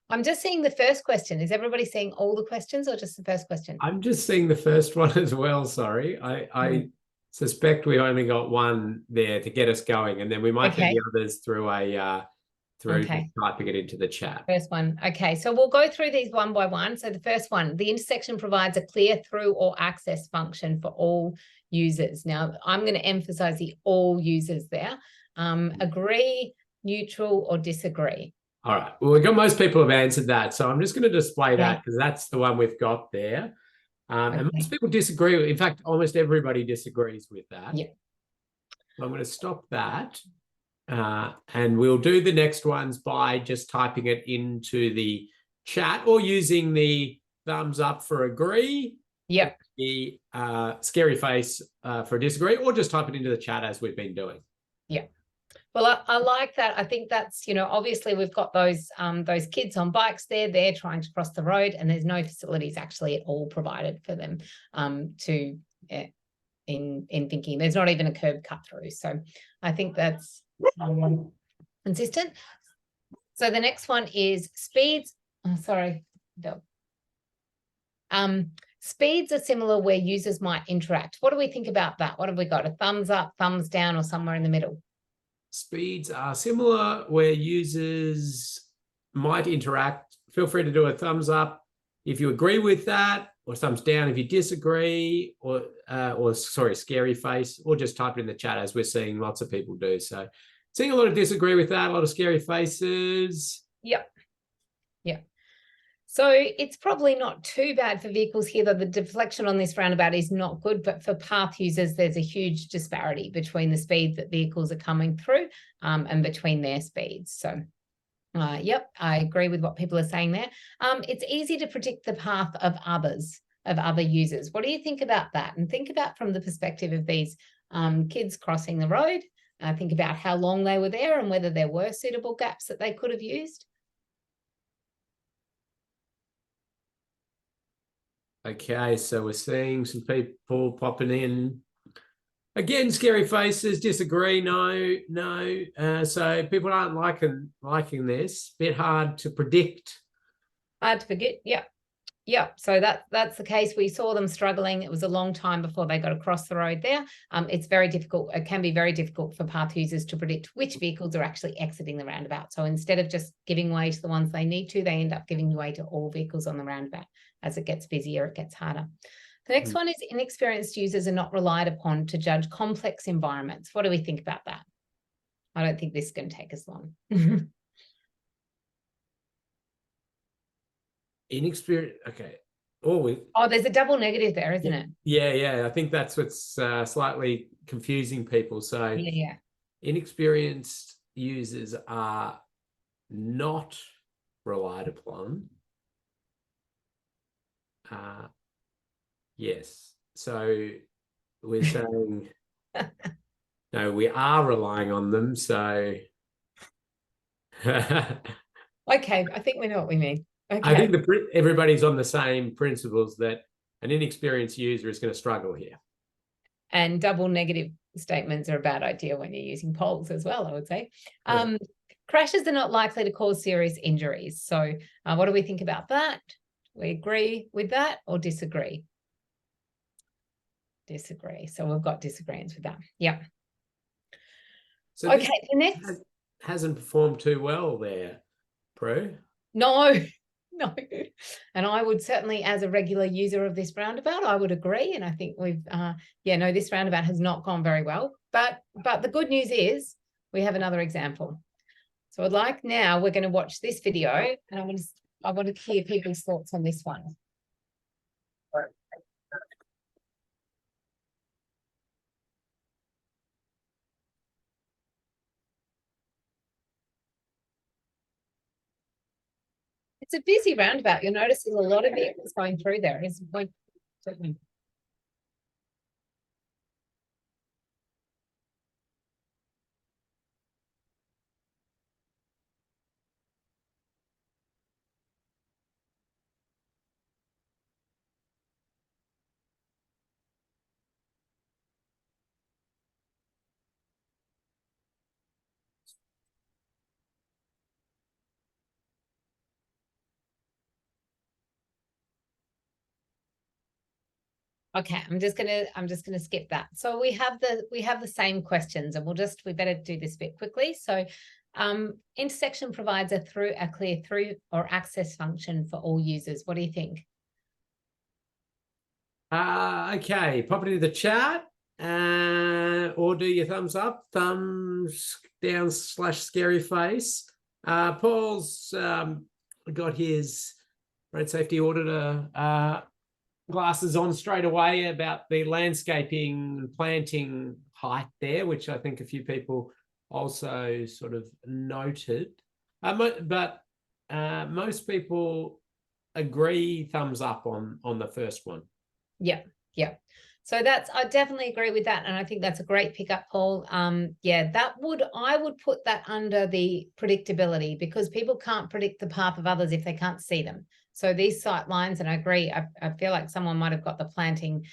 I'm just seeing the first question. Is everybody seeing all the questions or just the first question? I'm just seeing the first one as well, sorry. I suspect we only got one there to get us going, and then we might get the others through through Okay. typing it into the chat. First one. Okay, so we'll go through these one by one. So the first one, the intersection provides a clear through or access function for all users. Now, I'm going to emphasize the all users there. Agree, neutral, or disagree. All right. Well, we've got most people have answered that. So I'm just going to display that Okay. because that's the one we've got there. And Okay. most people disagree. In fact, almost everybody disagrees with that. Yeah. So I'm going to stop that. And we'll do the next ones by just typing it into the chat or using the thumbs up for agree. Yep. The scary face for disagree, or just type it into the chat as we've been doing. Yeah. Well, I like that. I think that's, obviously we've got those kids on bikes there. They're trying to cross the road, and there's no facilities actually at all provided for them in thinking. There's not even a curb cut through. So I think that's consistent. So the next one is speeds. Oh, sorry. Speeds are similar where users might interact. What do we think about that? What have we got? A thumbs up, thumbs down, or somewhere in the middle? Speeds are similar where users might interact. Feel free to do a thumbs up if you agree with that, or thumbs down if you disagree, or sorry, scary face, or just type it in the chat as we're seeing lots of people do. So seeing a lot of disagree with that, a lot of scary faces. Yep. Yeah. So it's probably not too bad for vehicles here, though the deflection on this roundabout is not good, but for path users, there's a huge disparity between the speed that vehicles are coming through and between their speeds. So, yep, I agree with what people are saying there. It's easy to predict the path of other users. What do you think about that? And think about from the perspective of these kids crossing the road. Think about how long they were there and whether there were suitable gaps that they could have used. Okay, so we're seeing some people popping in. Again, scary faces, disagree, no. So people aren't liking this. Bit hard to predict. Hard to forget, yeah. Yeah, so that's the case. We saw them struggling. It was a long time before they got across the road there. It's very difficult. It can be very difficult for path users to predict which vehicles are actually exiting the roundabout. So instead of just giving way to the ones they need to, they end up giving way to all vehicles on the roundabout. As it gets busier, it gets harder. The next one is inexperienced users are not relied upon to judge complex environments. What do we think about that? I don't think this is going to take us long. Inexperienced. Okay. There's a double negative there, isn't it? Yeah. I think that's what's slightly confusing people. So yeah. Inexperienced users are not relied upon. Yes. So we're saying no, we are relying on them. So okay, I think we know what we mean. Okay. I think everybody's on the same principles that an inexperienced user is going to struggle here. And double negative statements are a bad idea when you're using polls as well, I would say. Yeah. Crashes are not likely to cause serious injuries. So what do we think about that? We agree with that or disagree? Disagree. So we've got disagreements with that. Yeah. So okay, the next hasn't performed too well there, Prue. No. And I would certainly, as a regular user of this roundabout, I would agree. And I think we've, this roundabout has not gone very well. But the good news is we have another example. So I'd like now we're going to watch this video, and I want to hear people's thoughts on this one. It's a busy roundabout. You'll notice there's a lot of vehicles going through there. Okay, I'm just gonna skip that. So we have the same questions, and we better do this bit quickly. So Intersection provides a clear through or access function for all users. What do you think? Okay, pop it into the chat, or do your thumbs up, thumbs down / scary face. Paul's got his road safety auditor glasses on straight away about the landscaping planting height there, which I think a few people also sort of noted. But most people agree thumbs up on the first one. Yeah. So I definitely agree with that. And I think that's a great pickup, Paul. Yeah, I would put that under the predictability, because people can't predict the path of others if they can't see them. So these sight lines, and I agree, I feel like someone might have got the planting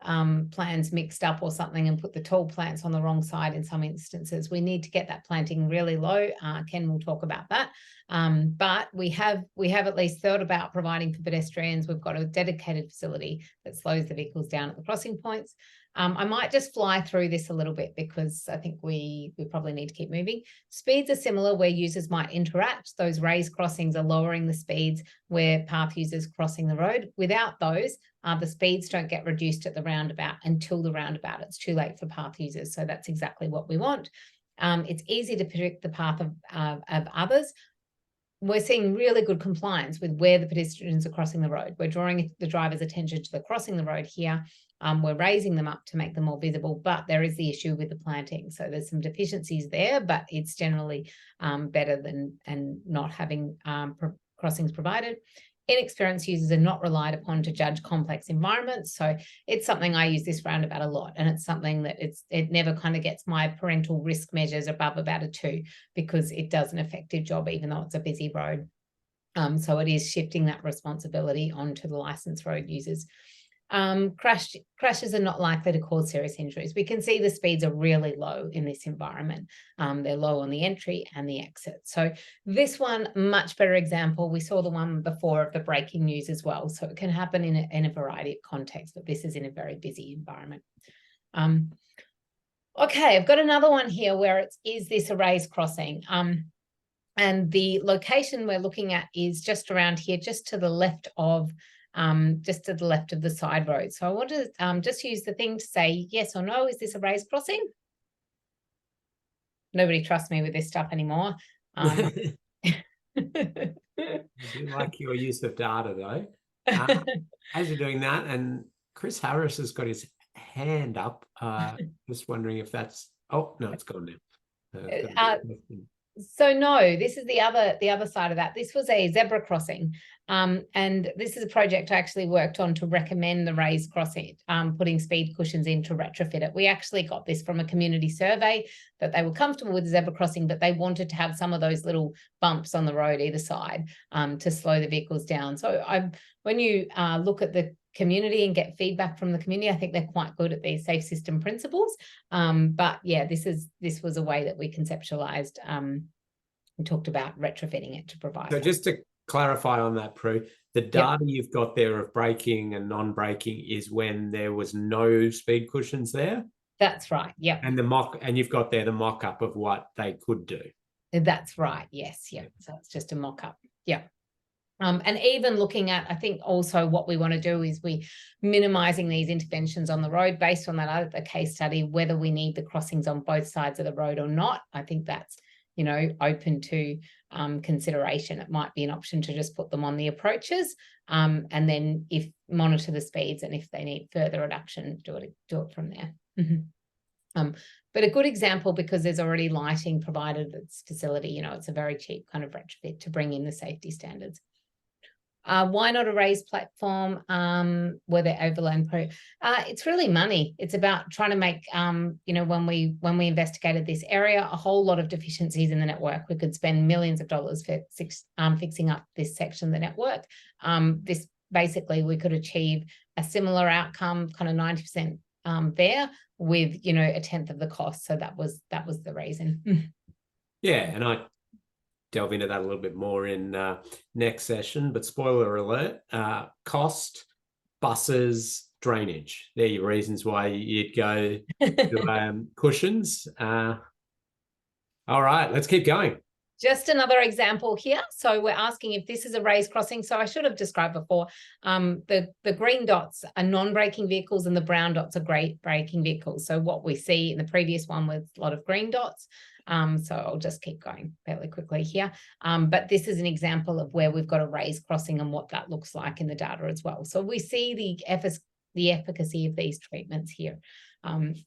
plans mixed up or something and put the tall plants on the wrong side in some instances. We need to get that planting really low. Ken will talk about that. But we have at least thought about providing for pedestrians. We've got a dedicated facility that slows the vehicles down at the crossing points. I might just fly through this a little bit because I think we probably need to keep moving. Speeds are similar where users might interact. Those raised crossings are lowering the speeds where path users crossing the road. Without those, the speeds don't get reduced at the roundabout until the roundabout. It's too late for path users. So that's exactly what we want. It's easy to predict the path of others. We're seeing really good compliance with where the pedestrians are crossing the road. We're drawing the driver's attention to the crossing the road here. We're raising them up to make them more visible, but there is the issue with the planting. So there's some deficiencies there, but it's generally better than not having crossings provided. Inexperienced users are not relied upon to judge complex environments. So it's something I use this roundabout a lot, and it's something that it never kind of gets my parental risk measures above about a 2, because it does an effective job even though it's a busy road. So it is shifting that responsibility onto the licensed road users. Crashes are not likely to cause serious injuries. We can see the speeds are really low in this environment. They're low on the entry and the exit. So this one, much better example. We saw the one before of the breaking news as well. So it can happen in a variety of contexts, but this is in a very busy environment. Okay, I've got another one here where is this a raised crossing? And the location we're looking at is just around here, just to the left of the side road. So I want to just use the thing to say yes or no. Is this a raised crossing? Nobody trusts me with this stuff anymore. I do like your use of data, though. As you're doing that, and Chris Harris has got his hand up. Just wondering if that's... Oh, no, it's gone now. So no, this is the other side of that. This was a zebra crossing. And this is a project I actually worked on to recommend the raised crossing, putting speed cushions in to retrofit it. We actually got this from a community survey that they were comfortable with the zebra crossing, but they wanted to have some of those little bumps on the road either side to slow the vehicles down. So when you look at the community and get feedback from the community, I think they're quite good at these safe system principles. But yeah, this was a way that we conceptualized and talked about retrofitting it to provide. So just to clarify on that, Prue, the data you've got there of braking and non-braking is when there was no speed cushions there? That's right. Yep. And you've got there the mock-up of what they could do. That's right. Yes. Yeah. So it's just a mock-up. Yeah. And even looking at, I think also what we want to do is we minimizing these interventions on the road based on that other case study, whether we need the crossings on both sides of the road or not. I think that's, open to consideration. It might be an option to just put them on the approaches and then monitor the speeds, and if they need further reduction, do it from there. But a good example, because there's already lighting provided at this facility, it's a very cheap kind of retrofit to bring in the safety standards. Why not a raised platform where they're overland pro? It's really money. It's about trying to make, when we investigated this area, a whole lot of deficiencies in the network. We could spend millions of dollars for fixing up this section of the network. This basically, we could achieve a similar outcome, kind of 90% there with, a tenth of the cost. So that was the reason. Yeah, and I delve into that a little bit more in next session, but spoiler alert, cost, buses, drainage. They're your reasons why you'd go to cushions. All right, let's keep going. Just another example here. So we're asking if this is a raised crossing. So I should have described before, the green dots are non-braking vehicles and the brown dots are great braking vehicles. So what we see in the previous one was a lot of green dots. So I'll just keep going fairly quickly here. But this is an example of where we've got a raised crossing and what that looks like in the data as well. So we see the efficacy of these treatments here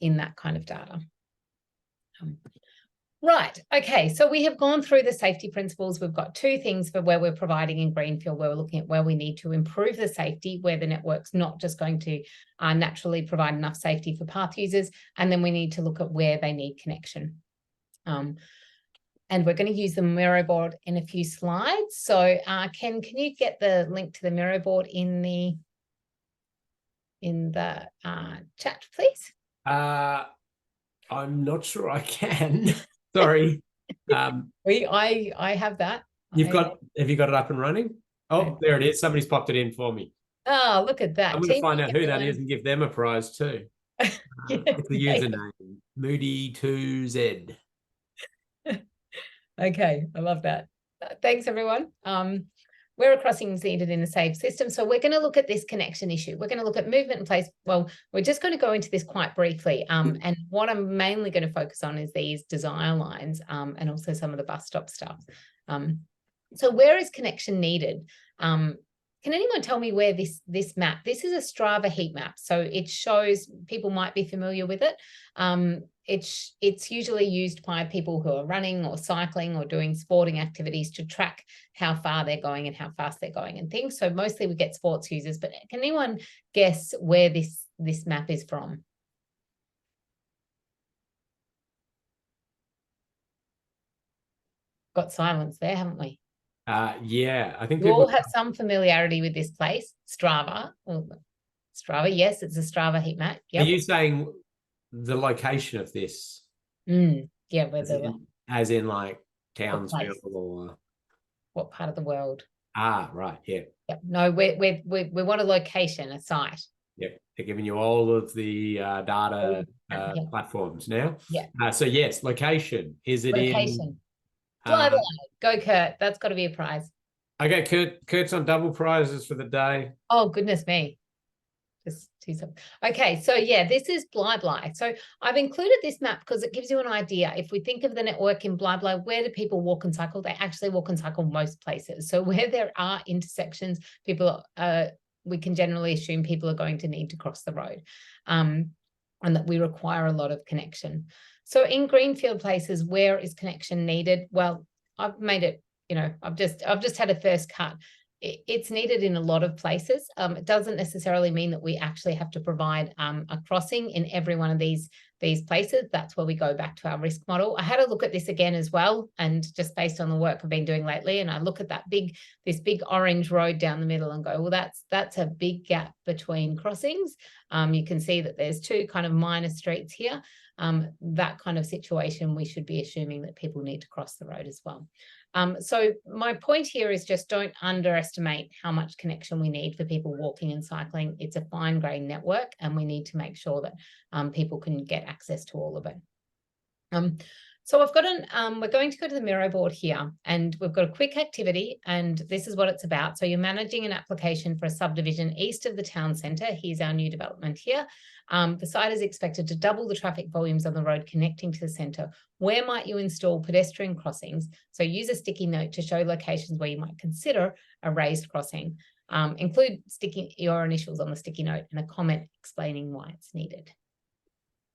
in that kind of data. Right. Okay. So we have gone through the safety principles. We've got two things for where we're providing in greenfield, where we're looking at where we need to improve the safety, where the network's not just going to naturally provide enough safety for path users. And then we need to look at where they need connection. And we're going to use the Miro board in a few slides. So Ken, can you get the link to the Miro board in the chat, please? I'm not sure I can. Sorry. I have that. Have you got it up and running? Oh, there it is. Somebody's popped it in for me. Oh, look at that. I'm going to find out who that is and give them a prize too. It's the username, Moody2Z. Okay, I love that. Thanks, everyone. Where are crossings needed in a safe system? So we're going to look at this connection issue. We're going to look at movement in place. Well, we're just going to go into this quite briefly. And what I'm mainly going to focus on is these desire lines and also some of the bus stop stuff. So where is connection needed? Can anyone tell me where this map? This is a Strava heat map. So it shows, people might be familiar with it. It's usually used by people who are running or cycling or doing sporting activities to track how far they're going and how fast they're going and things. So mostly we get sports users, but can anyone guess where this map is from? Got silence there, haven't we? Yeah, I think we all have some familiarity with this place, Strava. Strava, yes, it's a Strava heat map. Yep. Are you saying the location of this? Yeah, as in like Townsville or what part of the world? Right, yeah. Yep. No, we want a location, a site. Yep, they're giving you all of the data platforms now. Yeah. So yes, location. Is it location? Blah, blah. Go, Kurt. That's got to be a prize. Okay, Kurt's on double prizes for the day. Oh, goodness me. Just do something. Okay, so yeah, this is Bly Bly. So I've included this map because it gives you an idea. If we think of the network in Bly Bly, where do people walk and cycle? They actually walk and cycle most places. So where there are intersections, people we can generally assume people are going to need to cross the road, and that we require a lot of connection. So in greenfield places, where is connection needed? Well, I've made it, I've just had a first cut. It's needed in a lot of places. It doesn't necessarily mean that we actually have to provide a crossing in every one of these places. That's where we go back to our risk model. I had a look at this again as well, and just based on the work I've been doing lately, and I look at this big orange road down the middle and go, well, that's a big gap between crossings. You can see that there's two kind of minor streets here. That kind of situation, we should be assuming that people need to cross the road as well. So my point here is just don't underestimate how much connection we need for people walking and cycling. It's a fine-grained network, and we need to make sure that people can get access to all of it. So I've got we're going to go to the Miro board here, and we've got a quick activity, and this is what it's about. So you're managing an application for a subdivision east of the town centre. Here's our new development here. The site is expected to double the traffic volumes on the road connecting to the centre. Where might you install pedestrian crossings? So use a sticky note to show locations where you might consider a raised crossing. Include your initials on the sticky note and a comment explaining why it's needed.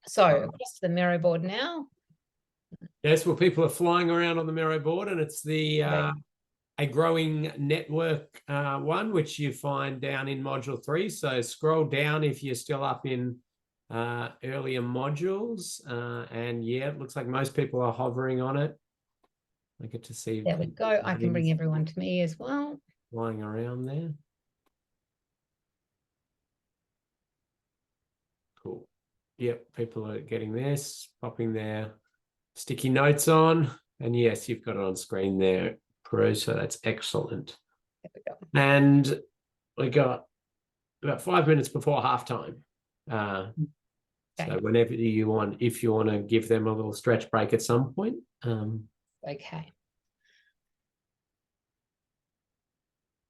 So across to the Miro board now. Yes, well, people are flying around on the Miro board, and it's the a growing network one, which you find down in module 3. So scroll down if you're still up in earlier modules, and yeah, it looks like most people are hovering on it. I get to see. There we go. I can bring everyone to me as well. Flying around there. Cool. Yep, people are getting this, popping their sticky notes on, and yes, you've got it on screen there, Prue, so that's excellent. There we go. And we got about 5 minutes before halftime. So whenever you want, if you want to give them a little stretch break at some point. Okay.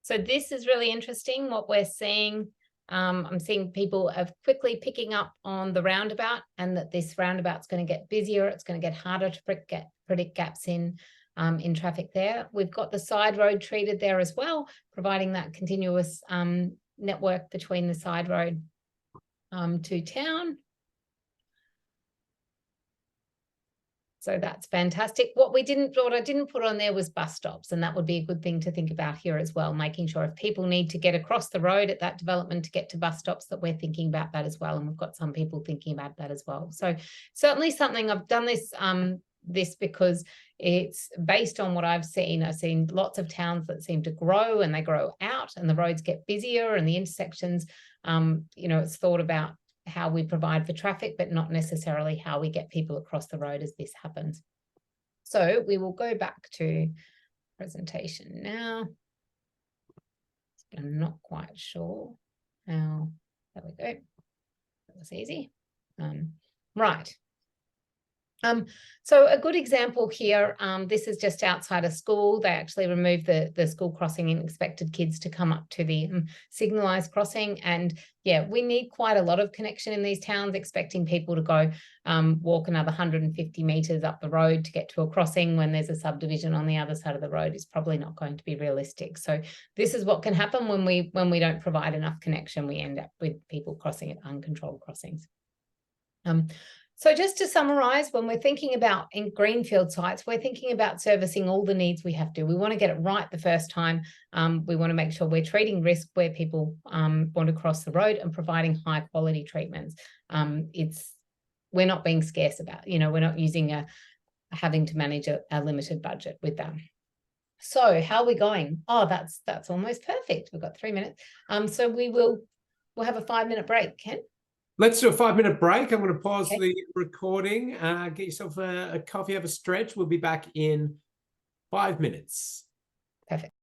So this is really interesting what we're seeing. I'm seeing people are quickly picking up on the roundabout, and that this roundabout's going to get busier. It's going to get harder to predict gaps in traffic there. We've got the side road treated there as well, providing that continuous network between the side road to town. So that's fantastic. What I didn't put on there was bus stops, and that would be a good thing to think about here as well, making sure if people need to get across the road at that development to get to bus stops, that we're thinking about that as well. And we've got some people thinking about that as well. So certainly something I've done this because it's based on what I've seen. I've seen lots of towns that seem to grow, and they grow out, and the roads get busier, and the intersections, it's thought about how we provide for traffic, but not necessarily how we get people across the road as this happens. So we will go back to presentation now. I'm not quite sure how, there we go. That was easy. Right. So a good example here, this is just outside a school. They actually removed the school crossing and expected kids to come up to the signalised crossing. And yeah, we need quite a lot of connection in these towns, expecting people to go walk another 150 metres up the road to get to a crossing when there's a subdivision on the other side of the road is probably not going to be realistic. So this is what can happen when we don't provide enough connection. We end up with people crossing at uncontrolled crossings. So just to summarise, when we're thinking about in greenfield sites, we're thinking about servicing all the needs we have to. We want to get it right the first time. We want to make sure we're treating risk where people want to cross the road and providing high quality treatments. We're not being scarce about, we're not using having to manage a limited budget with that. So how are we going? Oh, that's almost perfect. We've got 3 minutes. So we'll have a 5-minute break, Ken. Let's do a 5-minute break. I'm going to pause the recording. Get yourself a coffee, have a stretch. We'll be back in 5 minutes. Perfect.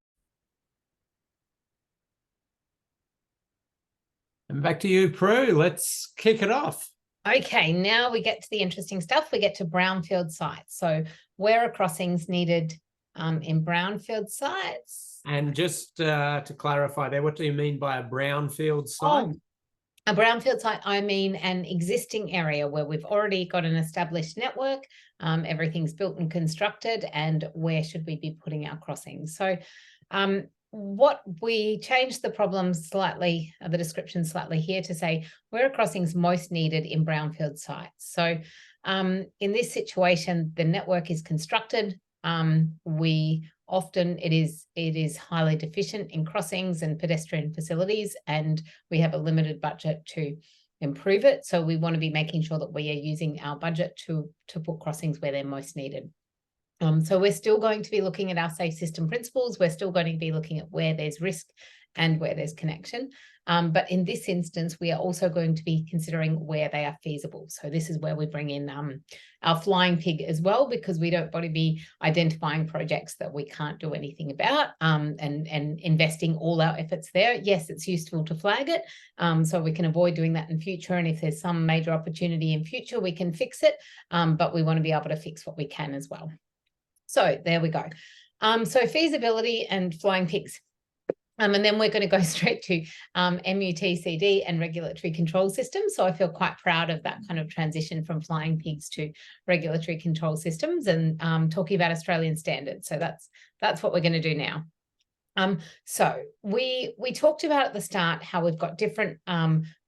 And back to you, Prue. Let's kick it off. Okay, now we get to the interesting stuff. We get to brownfield sites. So where are crossings needed in brownfield sites? And just to clarify there, what do you mean by a brownfield site? A brownfield site, I mean an existing area where we've already got an established network, everything's built and constructed, and where should we be putting our crossings? So what we changed the problem slightly, the description slightly here to say where are crossings most needed in brownfield sites. So in this situation, the network is constructed. It is highly deficient in crossings and pedestrian facilities, and we have a limited budget to improve it. So we want to be making sure that we are using our budget to put crossings where they're most needed. So we're still going to be looking at our safe system principles. We're still going to be looking at where there's risk and where there's connection. But in this instance, we are also going to be considering where they are feasible. So this is where we bring in our flying pig as well, because we don't want to be identifying projects that we can't do anything about and investing all our efforts there. Yes, it's useful to flag it so we can avoid doing that in future. And if there's some major opportunity in future, we can fix it. But we want to be able to fix what we can as well. So there we go. So feasibility and flying pigs. And then we're going to go straight to MUTCD and regulatory control systems. So I feel quite proud of that kind of transition from flying pigs to regulatory control systems and talking about Australian standards. So that's what we're going to do now. So we talked about at the start how we've got different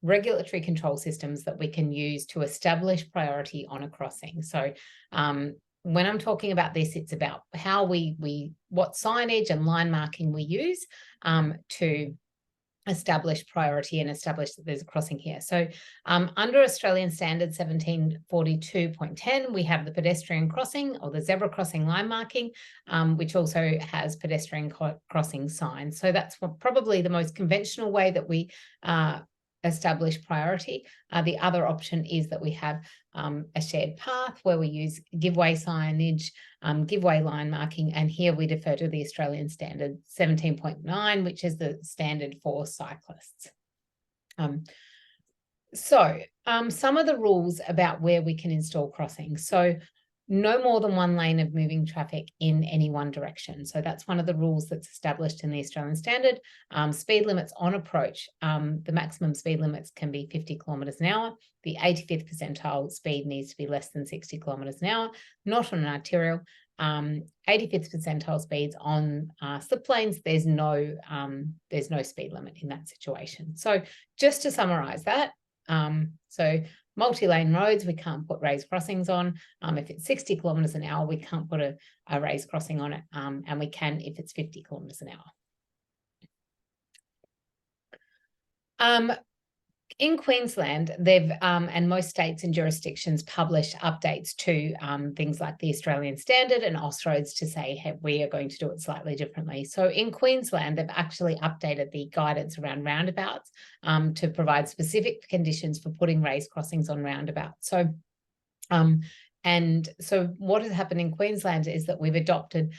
regulatory control systems that we can use to establish priority on a crossing. So when I'm talking about this, it's about how what signage and line marking we use to establish priority and establish that there's a crossing here. So under Australian Standard 1742.10, we have the pedestrian crossing or the zebra crossing line marking, which also has pedestrian crossing signs. So that's probably the most conventional way that we establish priority. The other option is that we have a shared path where we use giveaway signage, giveaway line marking, and here we defer to the Australian Standard 17.9, which is the standard for cyclists. Some of the rules about where we can install crossings. So no more than one lane of moving traffic in any one direction. So that's one of the rules that's established in the Australian Standard. Speed limits on approach, the maximum speed limits can be 50 kilometres an hour. The 85th percentile speed needs to be less than 60 kilometres an hour, not on an arterial. 85th percentile speeds on slip lanes, there's no speed limit in that situation. So just to summarise that, so multi-lane roads, we can't put raised crossings on. If it's 60 kilometres an hour, we can't put a raised crossing on it, and we can if it's 50 kilometres an hour. In Queensland, they've and most states and jurisdictions publish updates to things like the Australian Standard and Austroads to say, hey, we are going to do it slightly differently. So in Queensland, they've actually updated the guidance around roundabouts to provide specific conditions for putting raised crossings on roundabouts. So and so what has happened in Queensland is that we've adopted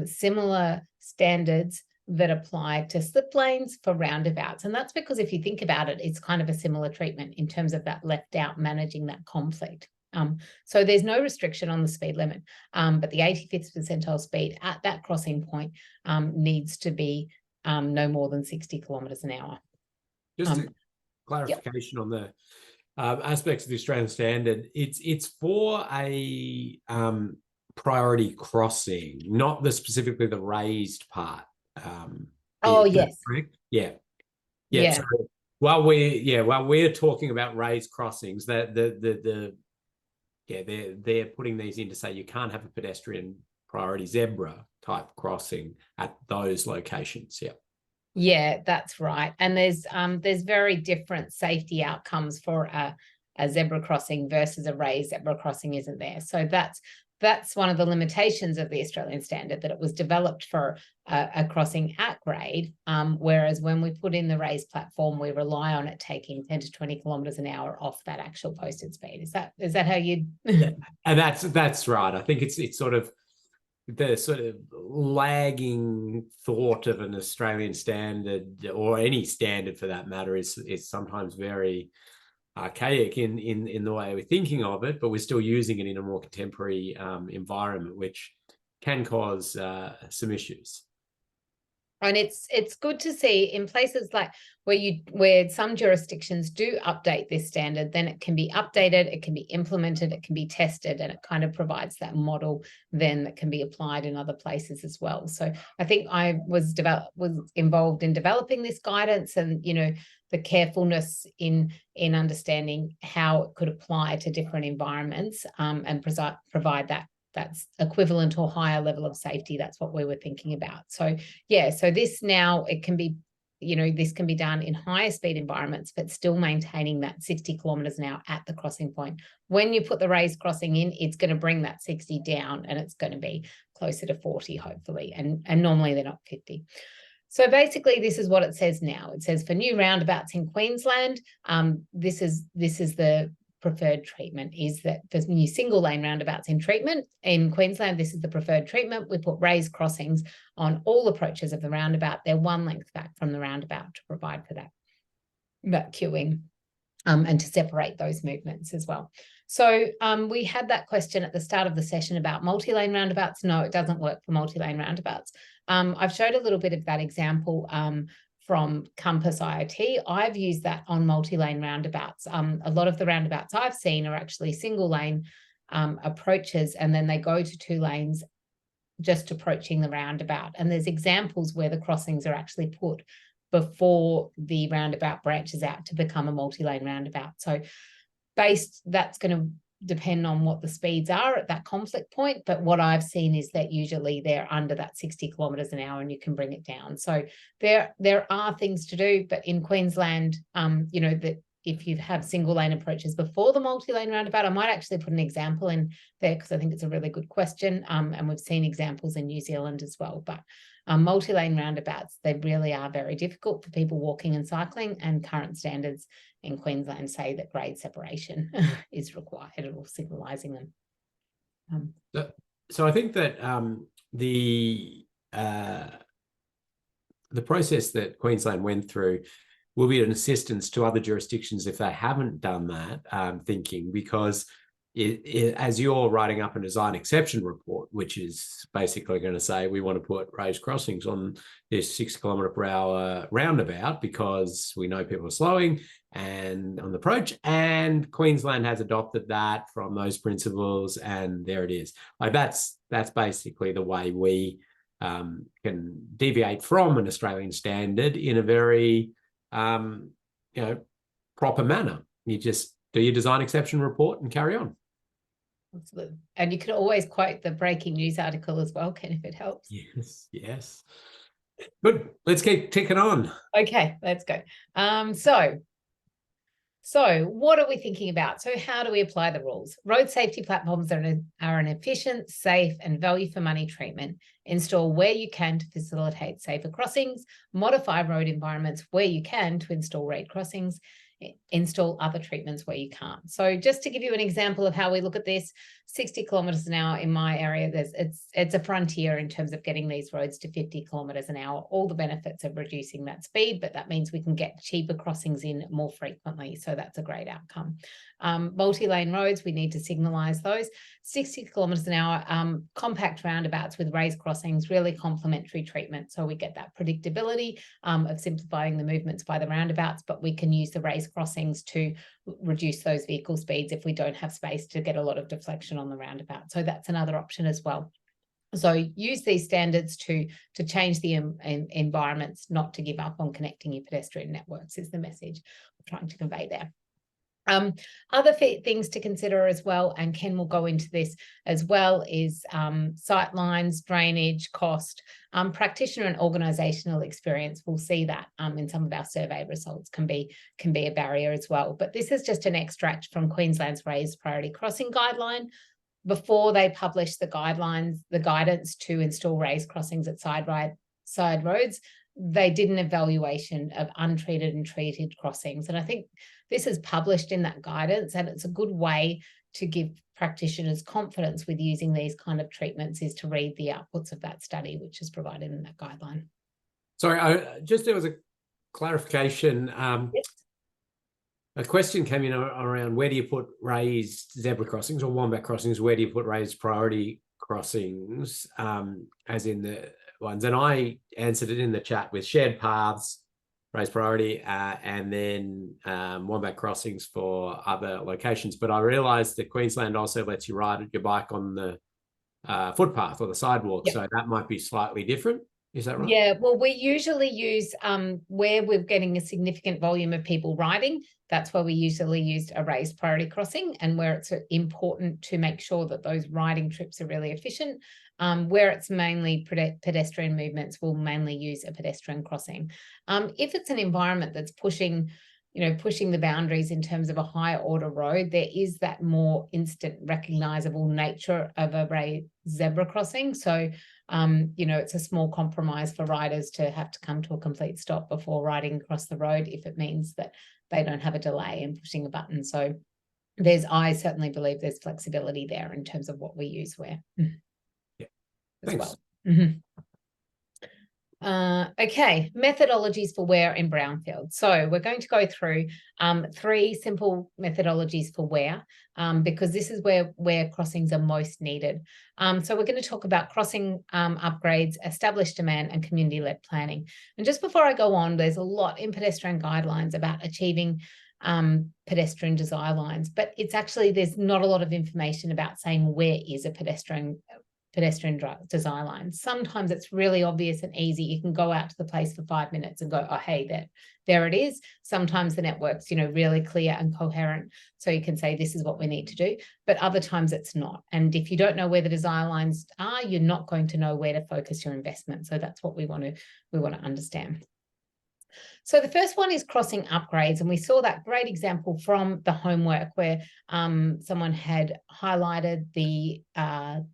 similar standards that apply to slip lanes for roundabouts. And that's because if you think about it, it's kind of a similar treatment in terms of that left out managing that conflict. So there's no restriction on the speed limit, but the 85th percentile speed at that crossing point needs to be no more than 60 kilometres an hour. Just a clarification on the aspects of the Australian Standard. It's for a priority crossing, not specifically the raised part. Oh yes, correct? Yeah. So while we're talking about raised crossings, that they're putting these in to say you can't have a pedestrian priority zebra type crossing at those locations. Yeah, that's right. And there's very different safety outcomes for a zebra crossing versus a raised zebra crossing, isn't there? So that's one of the limitations of the Australian Standard, that it was developed for a crossing at grade, whereas when we put in the raised platform, we rely on it taking 10 to 20 kilometres an hour off that actual posted speed. Is that how you? Yeah. And that's right. I think it's sort of the sort of lagging thought of an Australian Standard, or any standard for that matter, is sometimes very archaic in the way we're thinking of it, but we're still using it in a more contemporary environment, which can cause some issues. And it's good to see in places like where some jurisdictions do update this standard, then it can be updated, it can be implemented, it can be tested, and it kind of provides that model then that can be applied in other places as well. So I think I was involved in developing this guidance, and the carefulness in understanding how it could apply to different environments, and provide that's equivalent or higher level of safety. That's what we were thinking about. So so this now, it can be, this can be done in higher speed environments, but still maintaining that 60 kilometres an hour at the crossing point. When you put the raised crossing in, it's going to bring that 60 down, and it's going to be closer to 40, hopefully. And normally they're not 50. So basically, this is what it says now. It says for new roundabouts in Queensland, this is the preferred treatment, is that for new single lane roundabouts in Queensland, this is the preferred treatment. We put raised crossings on all approaches of the roundabout. They're one length back from the roundabout to provide for that queuing, and to separate those movements as well. So we had that question at the start of the session about multi-lane roundabouts. No, it doesn't work for multi-lane roundabouts. I've showed a little bit of that example from Compass IoT. I've used that on multi-lane roundabouts. A lot of the roundabouts I've seen are actually single lane approaches, and then they go to 2 lanes just approaching the roundabout. And there's examples where the crossings are actually put before the roundabout branches out to become a multi-lane roundabout. So that's going to depend on what the speeds are at that conflict point. But what I've seen is that usually they're under that 60 kilometres an hour, and you can bring it down. So there are things to do, but in Queensland, that if you have single lane approaches before the multi-lane roundabout, I might actually put an example in there because I think it's a really good question. And we've seen examples in New Zealand as well. But multi-lane roundabouts, they really are very difficult for people walking and cycling, and current standards in Queensland say that grade separation is required, or signalising them. So I think that the process that Queensland went through will be an assistance to other jurisdictions if they haven't done that thinking, because as you're writing up a design exception report, which is basically going to say we want to put raised crossings on this 60 km/h roundabout because we know people are slowing and on the approach, and Queensland has adopted that from those principles, and there it is. Like that's basically the way we can deviate from an Australian standard in a very proper manner. You just do your design exception report and carry on. Absolutely. And you can always quote the breaking news article as well, Ken, if it helps. Yes. Good. Let's keep ticking on. Okay, let's go. So what are we thinking about? So how do we apply the rules? Road safety platforms are an efficient, safe, and value for money treatment. Install where you can to facilitate safer crossings. Modify road environments where you can to install raised crossings. Install other treatments where you can't. So just to give you an example of how we look at this, 60 km/h in my area, it's a frontier in terms of getting these roads to 50 km/h. All the benefits of reducing that speed, but that means we can get cheaper crossings in more frequently. So that's a great outcome. Multi-lane roads, we need to signalise those. 60 km/h compact roundabouts with raised crossings, really complementary treatment. So we get that predictability of simplifying the movements by the roundabouts, but we can use the raised crossings to reduce those vehicle speeds if we don't have space to get a lot of deflection on the roundabout. So that's another option as well. So use these standards to change the environments, not to give up on connecting your pedestrian networks is the message we're trying to convey there. Other things to consider as well, and Ken will go into this as well, is sight lines, drainage, cost, practitioner and organisational experience. We'll see that in some of our survey results can be a barrier as well. But this is just an extract from Queensland's Raised Priority Crossing Guideline. Before they published the guidelines, the guidance to install raised crossings at side roads, they did an evaluation of untreated and treated crossings. And I think this is published in that guidance, and it's a good way to give practitioners confidence with using these kind of treatments is to read the outputs of that study, which is provided in that guideline. Sorry, there was a clarification. Yes. A question came in around where do you put raised zebra crossings or wombat crossings? Where do you put raised priority crossings, as in the ones? And I answered it in the chat with shared paths, raised priority, and then wombat crossings for other locations. But I realised that Queensland also lets you ride your bike on the footpath or the sidewalk. Yep. So that might be slightly different. Is that right? Yeah, well, we usually use where we're getting a significant volume of people riding. That's where we usually use a raised priority crossing, and where it's important to make sure that those riding trips are really efficient. Where it's mainly pedestrian movements, we'll mainly use a pedestrian crossing. If it's an environment that's pushing the boundaries in terms of a higher order road, there is that more instant recognizable nature of a raised zebra crossing. So, it's a small compromise for riders to have to come to a complete stop before riding across the road if it means that they don't have a delay in pushing a button. So I certainly believe there's flexibility there in terms of what we use where. Yeah. Thanks. Well. Mm-hmm. Okay, methodologies for where in brownfield. So we're going to go through 3 simple methodologies for where, because this is where crossings are most needed. So we're going to talk about crossing upgrades, established demand, and community-led planning. And just before I go on, there's a lot in pedestrian guidelines about achieving pedestrian desire lines, but it's actually, there's not a lot of information about saying where is a pedestrian desire line. Sometimes it's really obvious and easy. You can go out to the place for 5 minutes and go, oh, hey, there it is. Sometimes the network's, really clear and coherent. So you can say, this is what we need to do. But other times it's not. And if you don't know where the desire lines are, you're not going to know where to focus your investment. So that's what we want to understand. So the first one is crossing upgrades, and we saw that great example from the homework where someone had highlighted the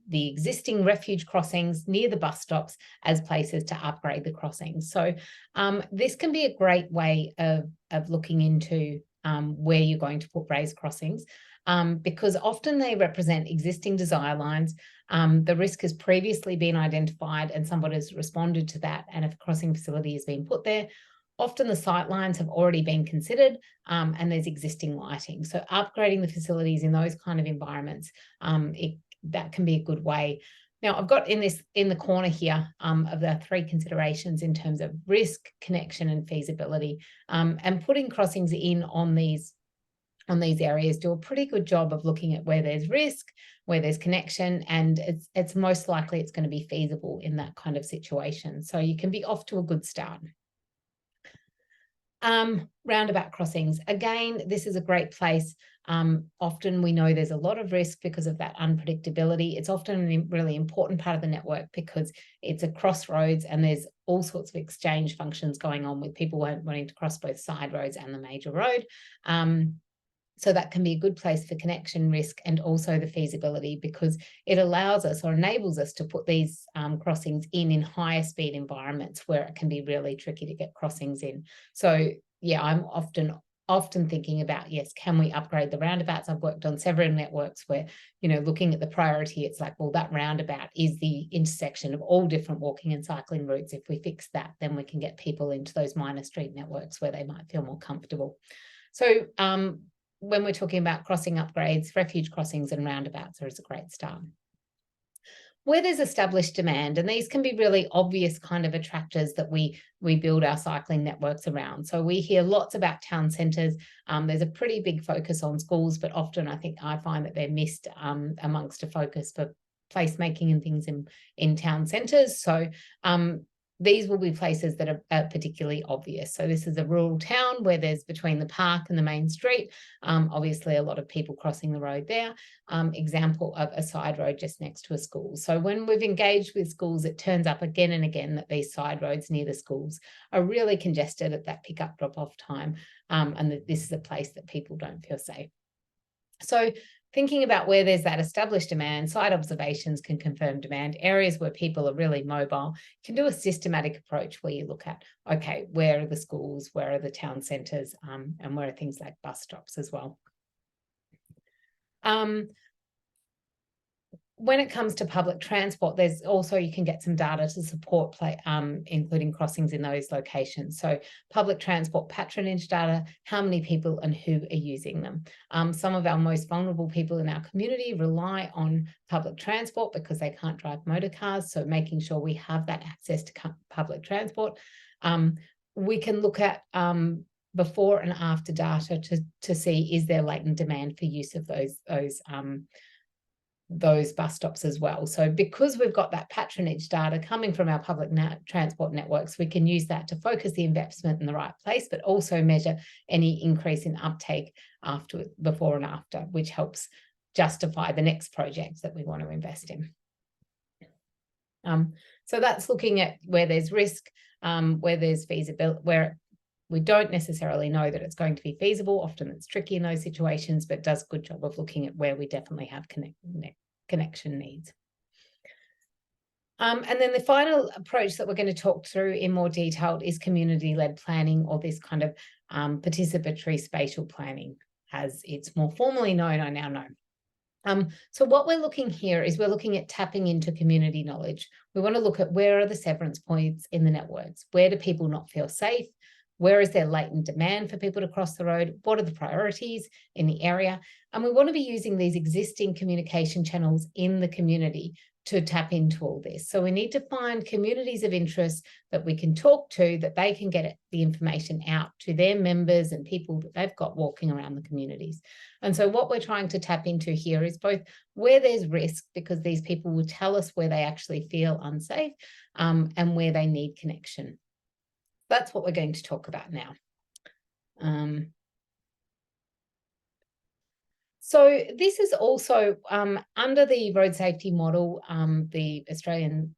existing refuge crossings near the bus stops as places to upgrade the crossings. So this can be a great way of looking into where you're going to put raised crossings, because often they represent existing desire lines. The risk has previously been identified and somebody has responded to that, and a crossing facility has been put there. Often the sight lines have already been considered, and there's existing lighting. So upgrading the facilities in those kind of environments, that can be a good way. Now, I've got in the corner here of the 3 considerations in terms of risk, connection, and feasibility, and putting crossings in on these areas do a pretty good job of looking at where there's risk, where there's connection, and it's most likely it's going to be feasible in that kind of situation. So you can be off to a good start. Roundabout crossings. Again, this is a great place. Often we know there's a lot of risk because of that unpredictability. It's often a really important part of the network because it's a crossroads and there's all sorts of exchange functions going on with people wanting to cross both side roads and the major road. So that can be a good place for connection, risk, and also the feasibility, because it allows us or enables us to put these crossings in higher speed environments where it can be really tricky to get crossings in. So yeah, I'm often thinking about, yes, can we upgrade the roundabouts? I've worked on several networks where, looking at the priority, it's like, well, that roundabout is the intersection of all different walking and cycling routes. If we fix that, then we can get people into those minor street networks where they might feel more comfortable. So when we're talking about crossing upgrades, refuge crossings and roundabouts are a great start. Where there's established demand, and these can be really obvious kind of attractors that we build our cycling networks around. So we hear lots about town centres. There's a pretty big focus on schools, but often I find that they're missed amongst a focus for placemaking and things in town centres. So these will be places that are particularly obvious. So this is a rural town where there's between the park and the main street, obviously a lot of people crossing the road there. Example of a side road just next to a school. So when we've engaged with schools, it turns up again and again that these side roads near the schools are really congested at that pick-up drop-off time, and that this is a place that people don't feel safe. So thinking about where there's that established demand, site observations can confirm demand. Areas where people are really mobile, you can do a systematic approach where you look at, okay, where are the schools, where are the town centres, and where are things like bus stops as well. When it comes to public transport, there's also, you can get some data to support including crossings in those locations. So public transport patronage data, how many people and who are using them. Some of our most vulnerable people in our community rely on public transport because they can't drive motor cars. So making sure we have that access to public transport. We can look at before and after data to see, is there latent demand for use of those bus stops as well. So because we've got that patronage data coming from our public transport networks, we can use that to focus the investment in the right place, but also measure any increase in uptake before and after, which helps justify the next project that we want to invest in. So that's looking at where there's risk, where there's feasibility, where we don't necessarily know that it's going to be feasible. Often it's tricky in those situations, but does a good job of looking at where we definitely have connection needs. And then the final approach that we're going to talk through in more detail is community-led planning, or this kind of participatory spatial planning, as it's more formally known, I now know. So what we're looking here is we're looking at tapping into community knowledge. We want to look at where are the severance points in the networks? Where do people not feel safe? Where is there latent demand for people to cross the road? What are the priorities in the area? And we want to be using these existing communication channels in the community to tap into all this. So we need to find communities of interest that we can talk to, that they can get the information out to their members and people that they've got walking around the communities. And so what we're trying to tap into here is both where there's risk, because these people will tell us where they actually feel unsafe, and where they need connection. That's what we're going to talk about now. So this is also under the road safety model, the Australian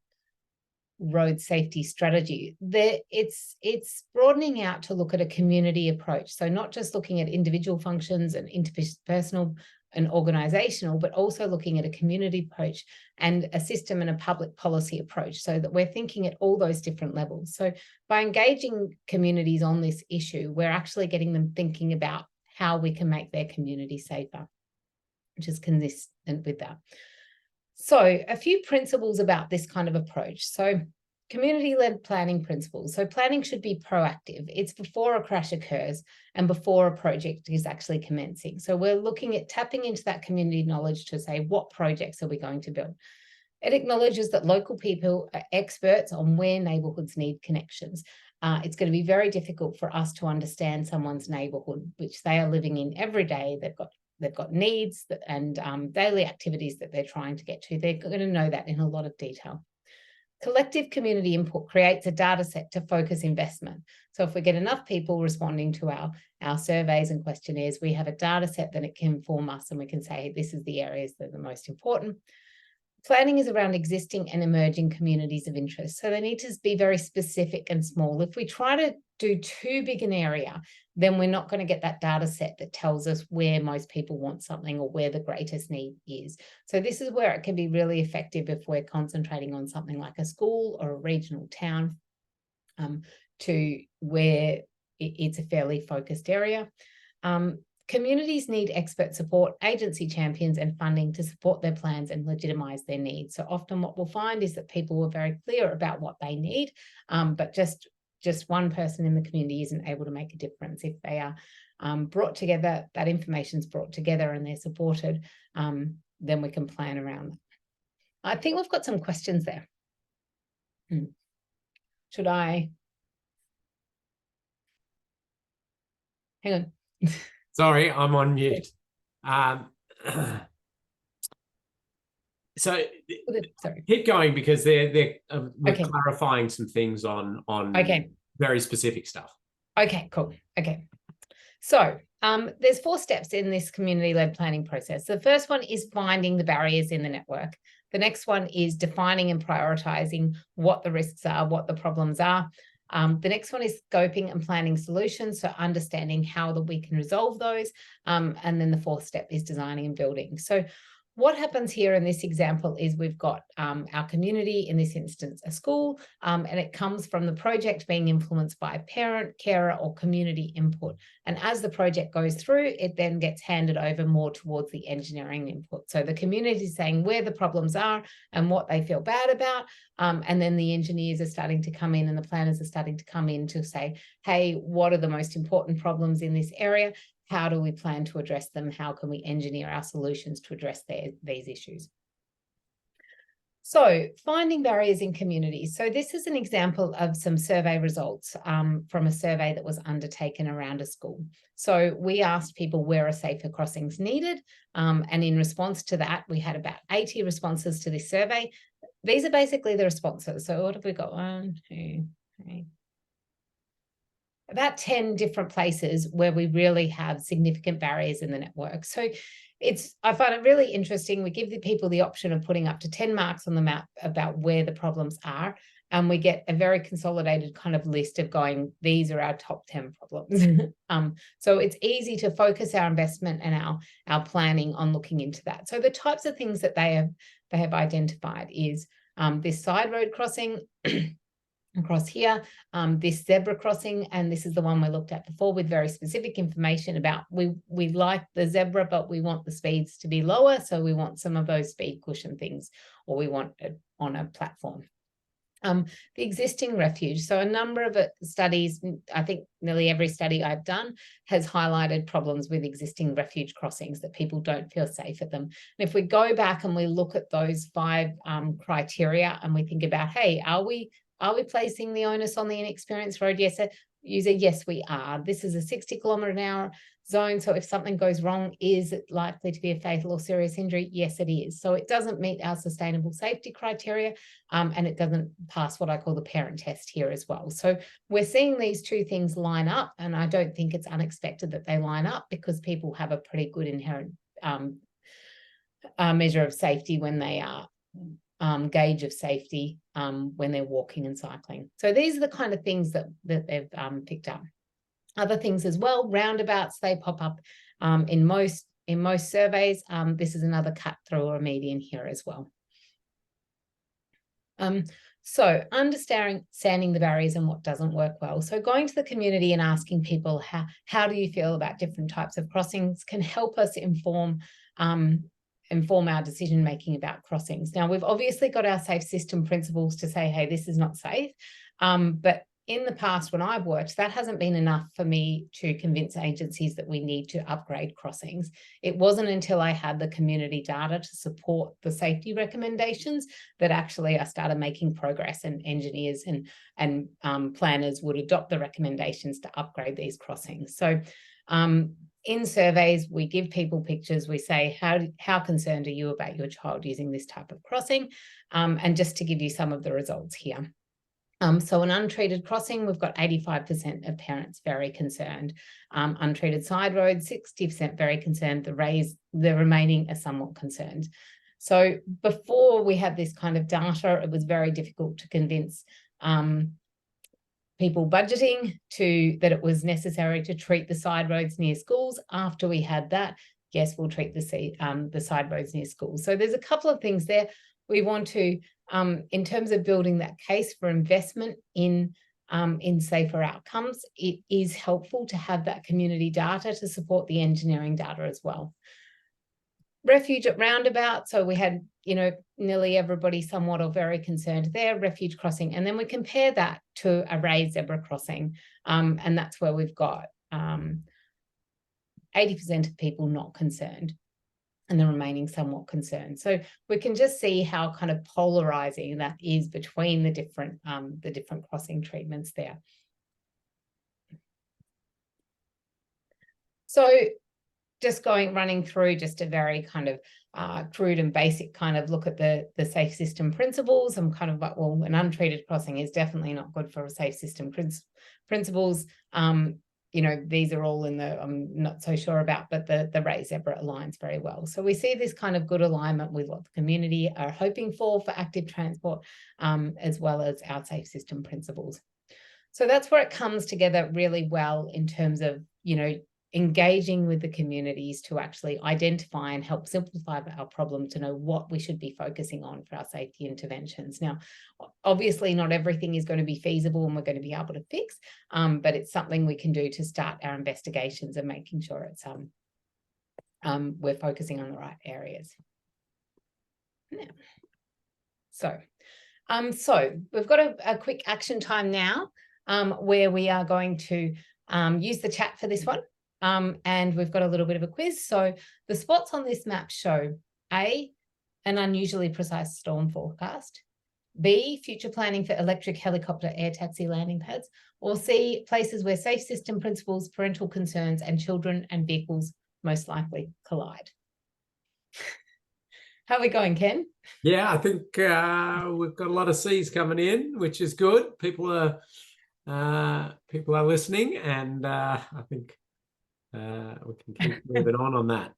road safety strategy. It's broadening out to look at a community approach. So not just looking at individual functions and interpersonal and organizational, but also looking at a community approach and a system and a public policy approach, so that we're thinking at all those different levels. So by engaging communities on this issue, we're actually getting them thinking about how we can make their community safer, which is consistent with that. So a few principles about this kind of approach. So community-led planning principles. So planning should be proactive. It's before a crash occurs and before a project is actually commencing. So we're looking at tapping into that community knowledge to say, what projects are we going to build? It acknowledges that local people are experts on where neighbourhoods need connections. It's going to be very difficult for us to understand someone's neighbourhood, which they are living in every day. They've got needs and daily activities that they're trying to get to. They're going to know that in a lot of detail. Collective community input creates a data set to focus investment. So if we get enough people responding to our surveys and questionnaires, we have a data set that it can inform us, and we can say, hey, this is the areas that are the most important. Planning is around existing and emerging communities of interest. So they need to be very specific and small. If we try to do too big an area, then we're not going to get that data set that tells us where most people want something or where the greatest need is. So this is where it can be really effective if we're concentrating on something like a school or a regional town, to where it's a fairly focused area. Communities need expert support, agency champions, and funding to support their plans and legitimise their needs. So often what we'll find is that people are very clear about what they need, but just one person in the community isn't able to make a difference. If they are brought together, that information's brought together and they're supported, then we can plan around that. I think we've got some questions there. Should I? Hang on. Sorry, I'm on mute. So sorry, keep going, because we're okay. clarifying some things on okay. very specific stuff. Okay, cool. Okay. So there's 4 steps in this community-led planning process. The first one is finding the barriers in the network. The next one is defining and prioritizing what the risks are, what the problems are. The next one is scoping and planning solutions, so understanding how that we can resolve those. And then the 4th step is designing and building. So what happens here in this example is we've got our community, in this instance, a school, and it comes from the project being influenced by a parent, carer, or community input. And as the project goes through, it then gets handed over more towards the engineering input. So the community is saying where the problems are and what they feel bad about. And then the engineers are starting to come in and the planners are starting to come in to say, hey, what are the most important problems in this area? How do we plan to address them? How can we engineer our solutions to address these issues? So finding barriers in communities. So this is an example of some survey results from a survey that was undertaken around a school. So we asked people where are safer crossings needed. And in response to that, we had about 80 responses to this survey. These are basically the responses. So what have we got? 1, 2, 3. About 10 different places where we really have significant barriers in the network. So I find it really interesting. We give the people the option of putting up to 10 marks on the map about where the problems are. And we get a very consolidated kind of list of going, these are our top 10 problems. So it's easy to focus our investment and our planning on looking into that. So the types of things that they have identified is this side road crossing, across here, this zebra crossing, and this is the one we looked at before with very specific information about we like the zebra, but we want the speeds to be lower, so we want some of those speed cushion things, or we want it on a platform. The existing refuge. So a number of studies, I think nearly every study I've done has highlighted problems with existing refuge crossings, that people don't feel safe at them. And if we go back and we look at those 5 criteria and we think about, hey, are we placing the onus on the inexperienced road user? Yes, we are. This is a 60 km/h zone. So if something goes wrong, is it likely to be a fatal or serious injury? Yes, it is. So it doesn't meet our sustainable safety criteria, and it doesn't pass what I call the parent test here as well. So we're seeing these 2 things line up, and I don't think it's unexpected that they line up, because people have a pretty good inherent measure of safety when they are gauge of safety when they're walking and cycling. So these are the kind of things that they've picked up. Other things as well, roundabouts, they pop up in most surveys. This is another cut through or a median here as well. So understanding the barriers and what doesn't work well. So going to the community and asking people, how do you feel about different types of crossings, can help us inform inform our decision making about crossings. Now, we've obviously got our safe system principles to say, hey, this is not safe. But in the past, when I've worked, that hasn't been enough for me to convince agencies that we need to upgrade crossings. It wasn't until I had the community data to support the safety recommendations that actually I started making progress, and engineers and planners would adopt the recommendations to upgrade these crossings. So in surveys, we give people pictures. We say, how concerned are you about your child using this type of crossing? And just to give you some of the results here. So an untreated crossing, we've got 85% of parents very concerned. Untreated side roads, 60% very concerned. The remaining are somewhat concerned. So before we had this kind of data, it was very difficult to convince people budgeting that it was necessary to treat the side roads near schools. After we had that, yes, we'll treat the side roads near schools. So there's a couple of things there. We want to, in terms of building that case for investment in safer outcomes, it is helpful to have that community data to support the engineering data as well. Refuge at roundabout, so we had, nearly everybody somewhat or very concerned there, refuge crossing, and then we compare that to a raised zebra crossing, and that's where we've got 80% of people not concerned, and the remaining somewhat concerned. So we can just see how kind of polarizing that is between the different crossing treatments there. So just running through just a very kind of crude and basic kind of look at the safe system principles. I'm kind of like, well, an untreated crossing is definitely not good for a safe system principles. These are all in the, I'm not so sure about, but the raised zebra aligns very well. So we see this kind of good alignment with what the community are hoping for active transport, as well as our safe system principles. So that's where it comes together really well in terms of, engaging with the communities to actually identify and help simplify our problem, to know what we should be focusing on for our safety interventions. Now, obviously not everything is going to be feasible and we're going to be able to fix, but it's something we can do to start our investigations and making sure it's we're focusing on the right areas. Now, so we've got a quick action time now, where we are going to use the chat for this one. And we've got a little bit of a quiz. So the spots on this map show A, an unusually precise storm forecast, B, future planning for electric helicopter air taxi landing pads, or C, places where safe system principles, parental concerns, and children and vehicles most likely collide. How are we going, Ken? Yeah, I think we've got a lot of C's coming in, which is good. People are listening, and I think we can keep moving on that.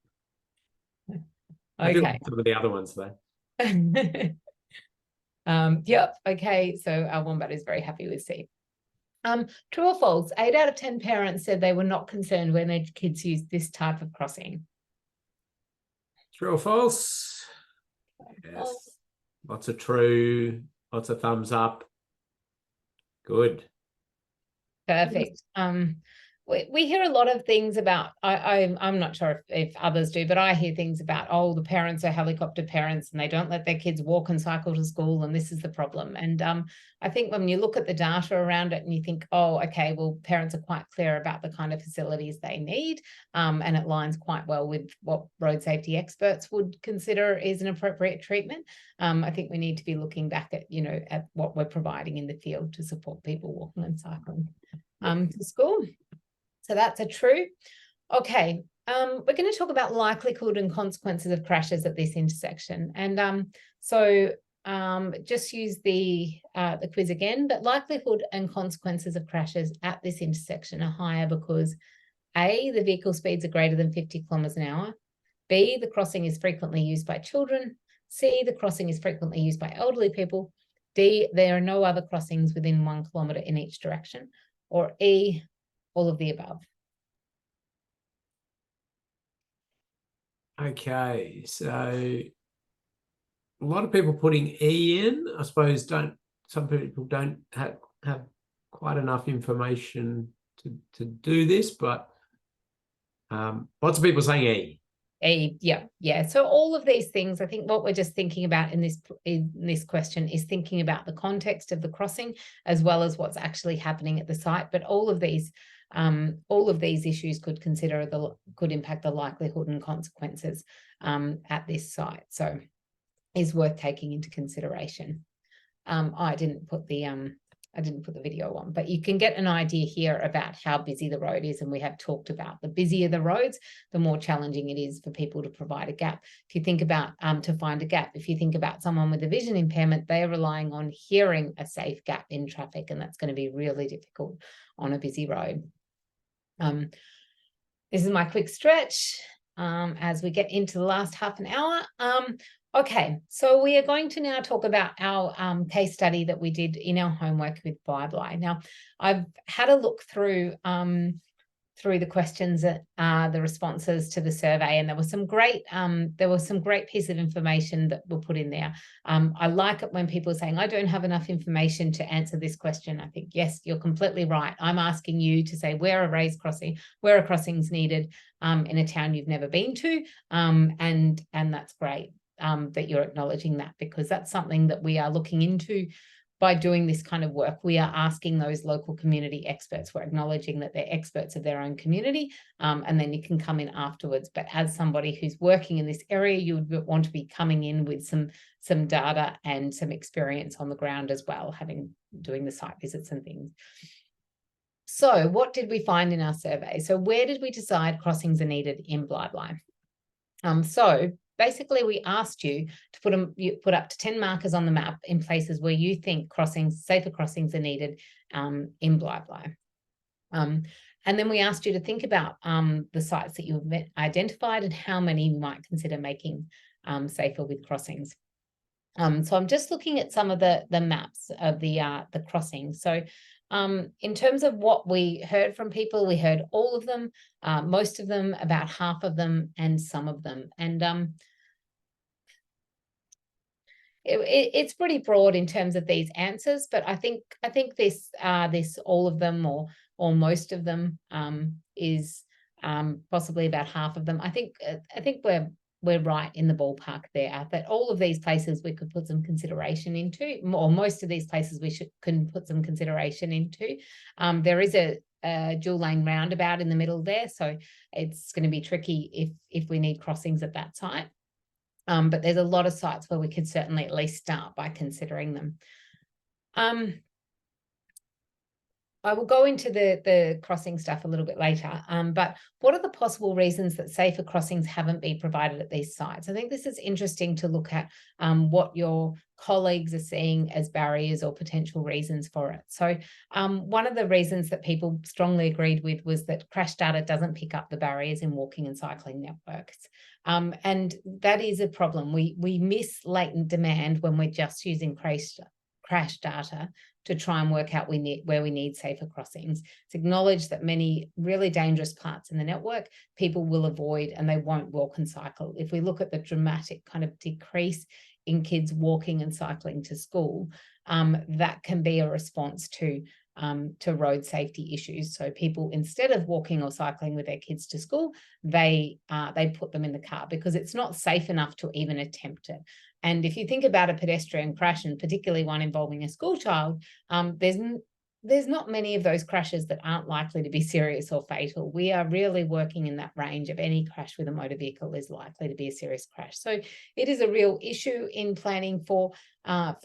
Okay. Some of the other ones though. Yep. Okay. So our wombat is very happy with C. True or false? 8 out of 10 parents said they were not concerned when their kids used this type of crossing. True or false? Yes. False. Lots of true. Lots of thumbs up. Good. Perfect. We hear a lot of things about, I'm not sure if others do, but I hear things about, oh, the parents are helicopter parents and they don't let their kids walk and cycle to school, and this is the problem. And I think when you look at the data around it and you think, oh, okay, well, parents are quite clear about the kind of facilities they need, and it lines quite well with what road safety experts would consider is an appropriate treatment. I think we need to be looking back at, at what we're providing in the field to support people walking and cycling to school. So that's a true. Okay, we're going to talk about likelihood and consequences of crashes at this intersection. And just use the quiz again, but likelihood and consequences of crashes at this intersection are higher because A, the vehicle speeds are greater than 50 kilometers an hour. B, the crossing is frequently used by children. C, the crossing is frequently used by elderly people. D, there are no other crossings within 1 kilometer in each direction. Or E, all of the above. Okay, so a lot of people putting E in. I suppose some people don't have quite enough information to do this, but lots of people saying E. Yeah. So all of these things, I think what we're just thinking about in this question is thinking about the context of the crossing as well as what's actually happening at the site. But all of these issues could impact the likelihood and consequences at this site. So is worth taking into consideration. I didn't put the video on, but you can get an idea here about how busy the road is. And we have talked about the busier the roads, the more challenging it is for people to provide a gap. If you think about to find a gap, if you think about someone with a vision impairment, they are relying on hearing a safe gap in traffic, and that's going to be really difficult on a busy road. This is my quick stretch as we get into the last half an hour. Okay, so we are going to now talk about our case study that we did in our homework with Bye-Bye. Now, I've had a look through the questions, the responses to the survey, and there was some great pieces of information that were put in there. I like it when people are saying, I don't have enough information to answer this question. I think, yes, you're completely right. I'm asking you to say where are crossings needed in a town you've never been to, and that's great. That you're acknowledging that, because that's something that we are looking into by doing this kind of work. We are asking those local community experts. We're acknowledging that they're experts of their own community, and then you can come in afterwards. But as somebody who's working in this area, you would want to be coming in with some data and some experience on the ground as well, doing the site visits and things. So what did we find in our survey? So where did we decide crossings are needed in Bye-Bye? So basically, we asked you to put up to 10 markers on the map in places where you think safer crossings are needed in Bye-Bye. And then we asked you to think about the sites that you've identified and how many you might consider making safer with crossings. So I'm just looking at some of the maps of the crossings. So in terms of what we heard from people, we heard all of them, most of them, about half of them, and some of them. And it's pretty broad in terms of these answers, but I think this all of them or most of them is possibly about half of them. I think we're right in the ballpark there, that all of these places we could put some consideration into, or most of these places we can put some consideration into. There is a dual lane roundabout in the middle there, so it's going to be tricky if we need crossings at that site. But there's a lot of sites where we could certainly at least start by considering them. I will go into the crossing stuff a little bit later, but what are the possible reasons that safer crossings haven't been provided at these sites? I think this is interesting to look at what your colleagues are seeing as barriers or potential reasons for it. So one of the reasons that people strongly agreed with was that crash data doesn't pick up the barriers in walking and cycling networks. And that is a problem. We miss latent demand when we're just using crash data to try and work out where we need safer crossings. It's acknowledged that many really dangerous parts in the network people will avoid and they won't walk and cycle. If we look at the dramatic kind of decrease in kids walking and cycling to school, that can be a response to road safety issues. So people, instead of walking or cycling with their kids to school, they put them in the car because it's not safe enough to even attempt it. And if you think about a pedestrian crash, and particularly one involving a school child, there's not many of those crashes that aren't likely to be serious or fatal. We are really working in that range of any crash with a motor vehicle is likely to be a serious crash. So it is a real issue in planning for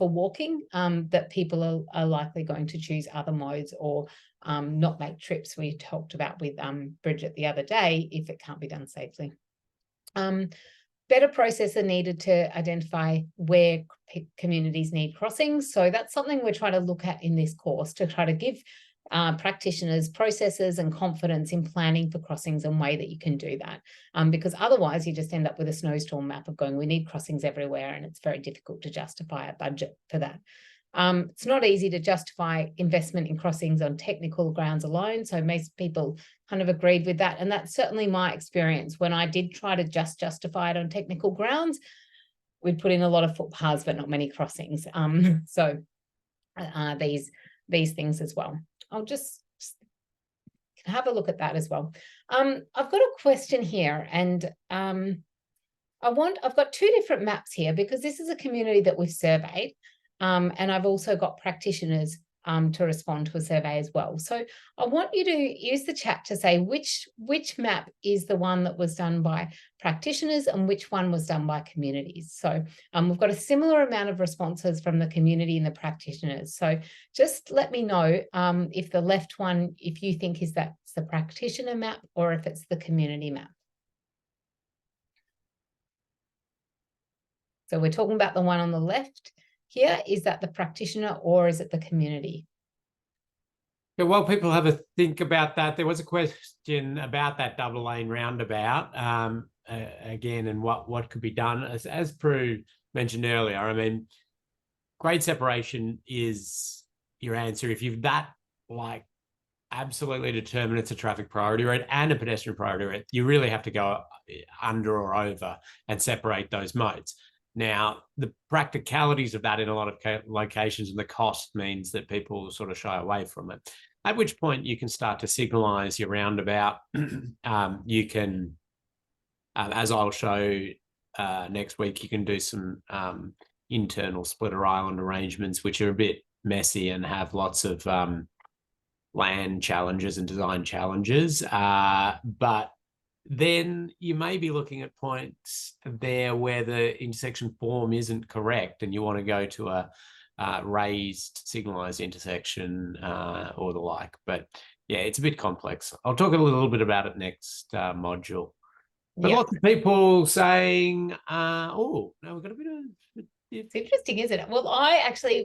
walking, that people are likely going to choose other modes or not make trips. We talked about with Bridget the other day if it can't be done safely. Better process are needed to identify where communities need crossings. So that's something we're trying to look at in this course, to try to give practitioners processes and confidence in planning for crossings and way that you can do that. Because otherwise you just end up with a snowstorm map of going, we need crossings everywhere, and it's very difficult to justify a budget for that. It's not easy to justify investment in crossings on technical grounds alone. So most people kind of agreed with that. And that's certainly my experience. When I did try to justify it on technical grounds, we'd put in a lot of footpaths, but not many crossings. So these things as well. I'll just have a look at that as well. I've got a question here, and I've got two different maps here because this is a community that we've surveyed, and I've also got practitioners to respond to a survey as well. So I want you to use the chat to say which map is the one that was done by practitioners and which one was done by communities. So we've got a similar amount of responses from the community and the practitioners. So just let me know if the left one, if you think that's the practitioner map or if it's the community map. So we're talking about the one on the left here. Is that the practitioner or is it the community? Yeah, while people have a think about that, there was a question about that double lane roundabout again, and what could be done. As Prue mentioned earlier, I mean, grade separation is your answer. If you've that like absolutely determined it's a traffic priority road and a pedestrian priority road, you really have to go under or over and separate those modes. Now, the practicalities of that in a lot of locations and the cost means that people sort of shy away from it, at which point you can start to signalise your roundabout. You can, as I'll show next week, you can do some internal splitter island arrangements, which are a bit messy and have lots of land challenges and design challenges. But then you may be looking at points there where the intersection form isn't correct and you want to go to a raised signalized intersection or the like. But yeah, it's a bit complex. I'll talk a little bit about it next module. But lots of people saying, oh, no, we've got a bit of... It's interesting, isn't it? Well,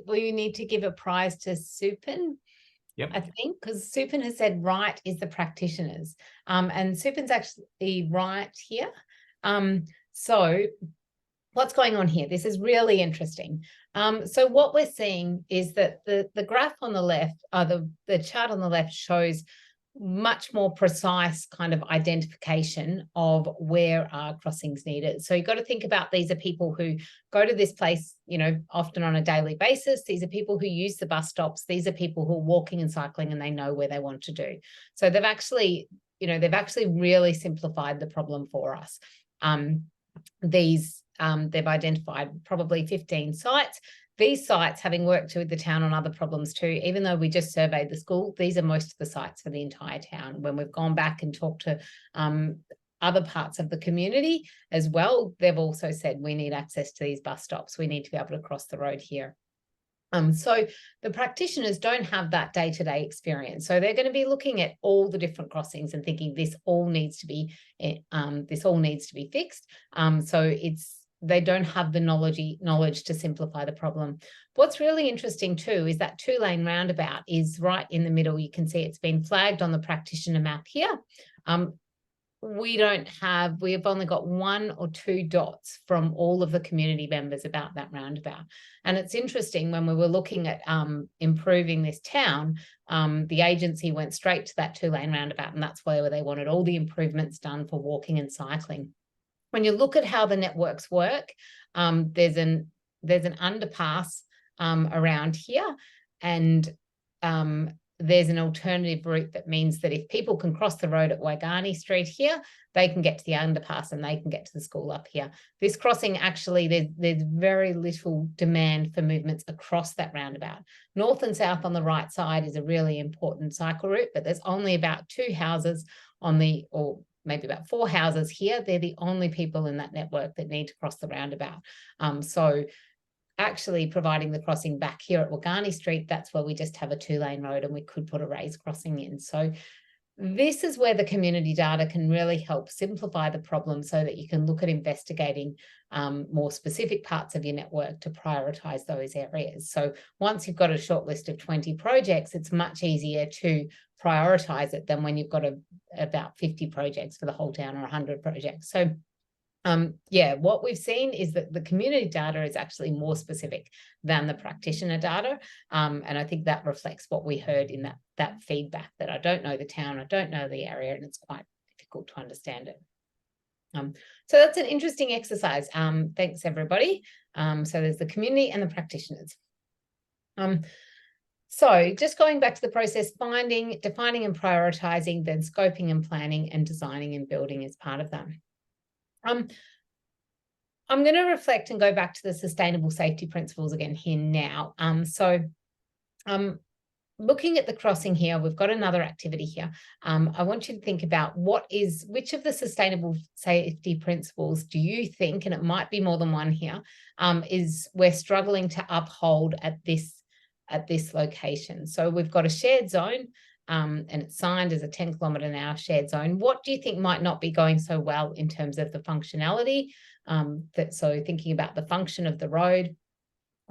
we need to give a prize to Supin. Yep. I think because Supin has said right is the practitioners, and Supin's actually right here. So what's going on here? This is really interesting. So what we're seeing is that the graph on the left, the chart on the left shows much more precise kind of identification of where are crossings needed. So you've got to think about, these are people who go to this place, often on a daily basis. These are people who use the bus stops. These are people who are walking and cycling and they know where they want to do. So they've actually really simplified the problem for us. They've identified probably 15 sites. These sites, having worked with the town on other problems too, even though we just surveyed the school, these are most of the sites for the entire town. When we've gone back and talked to other parts of the community as well, they've also said we need access to these bus stops. We need to be able to cross the road here. So the practitioners don't have that day-to-day experience. So they're going to be looking at all the different crossings and thinking this all needs to be fixed. So they don't have the knowledge to simplify the problem. What's really interesting too is that 2-lane roundabout is right in the middle. You can see it's been flagged on the practitioner map here. We've only got 1 or 2 dots from all of the community members about that roundabout. And it's interesting, when we were looking at improving this town, the agency went straight to that 2-lane roundabout, and that's where they wanted all the improvements done for walking and cycling. When you look at how the networks work, there's an underpass around here, and there's an alternative route that means that if people can cross the road at Waigani Street here, they can get to the underpass and they can get to the school up here. This crossing, actually, there's very little demand for movements across that roundabout. North and south on the right side is a really important cycle route, but there's only about 2 houses or maybe about 4 houses here. They're the only people in that network that need to cross the roundabout. So actually providing the crossing back here at Waigani Street, that's where we just have a 2-lane road and we could put a raised crossing in. So this is where the community data can really help simplify the problem, so that you can look at investigating more specific parts of your network to prioritise those areas. So once you've got a short list of 20 projects, it's much easier to prioritise it than when you've got about 50 projects for the whole town or 100 projects. So what we've seen is that the community data is actually more specific than the practitioner data. And I think that reflects what we heard in that feedback, that I don't know the town, I don't know the area, and it's quite difficult to understand it. So that's an interesting exercise. Thanks, everybody. So there's the community and the practitioners. So just going back to the process, defining and prioritizing, then scoping and planning, and designing and building as part of that. I'm going to reflect and go back to the sustainable safety principles again here now. Looking at the crossing here, we've got another activity here. I want you to think about which of the sustainable safety principles do you think, and it might be more than one here, is we're struggling to uphold at this location. So we've got a shared zone, and it's signed as a 10-kilometre-an-hour shared zone. What do you think might not be going so well in terms of the functionality? So thinking about the function of the road,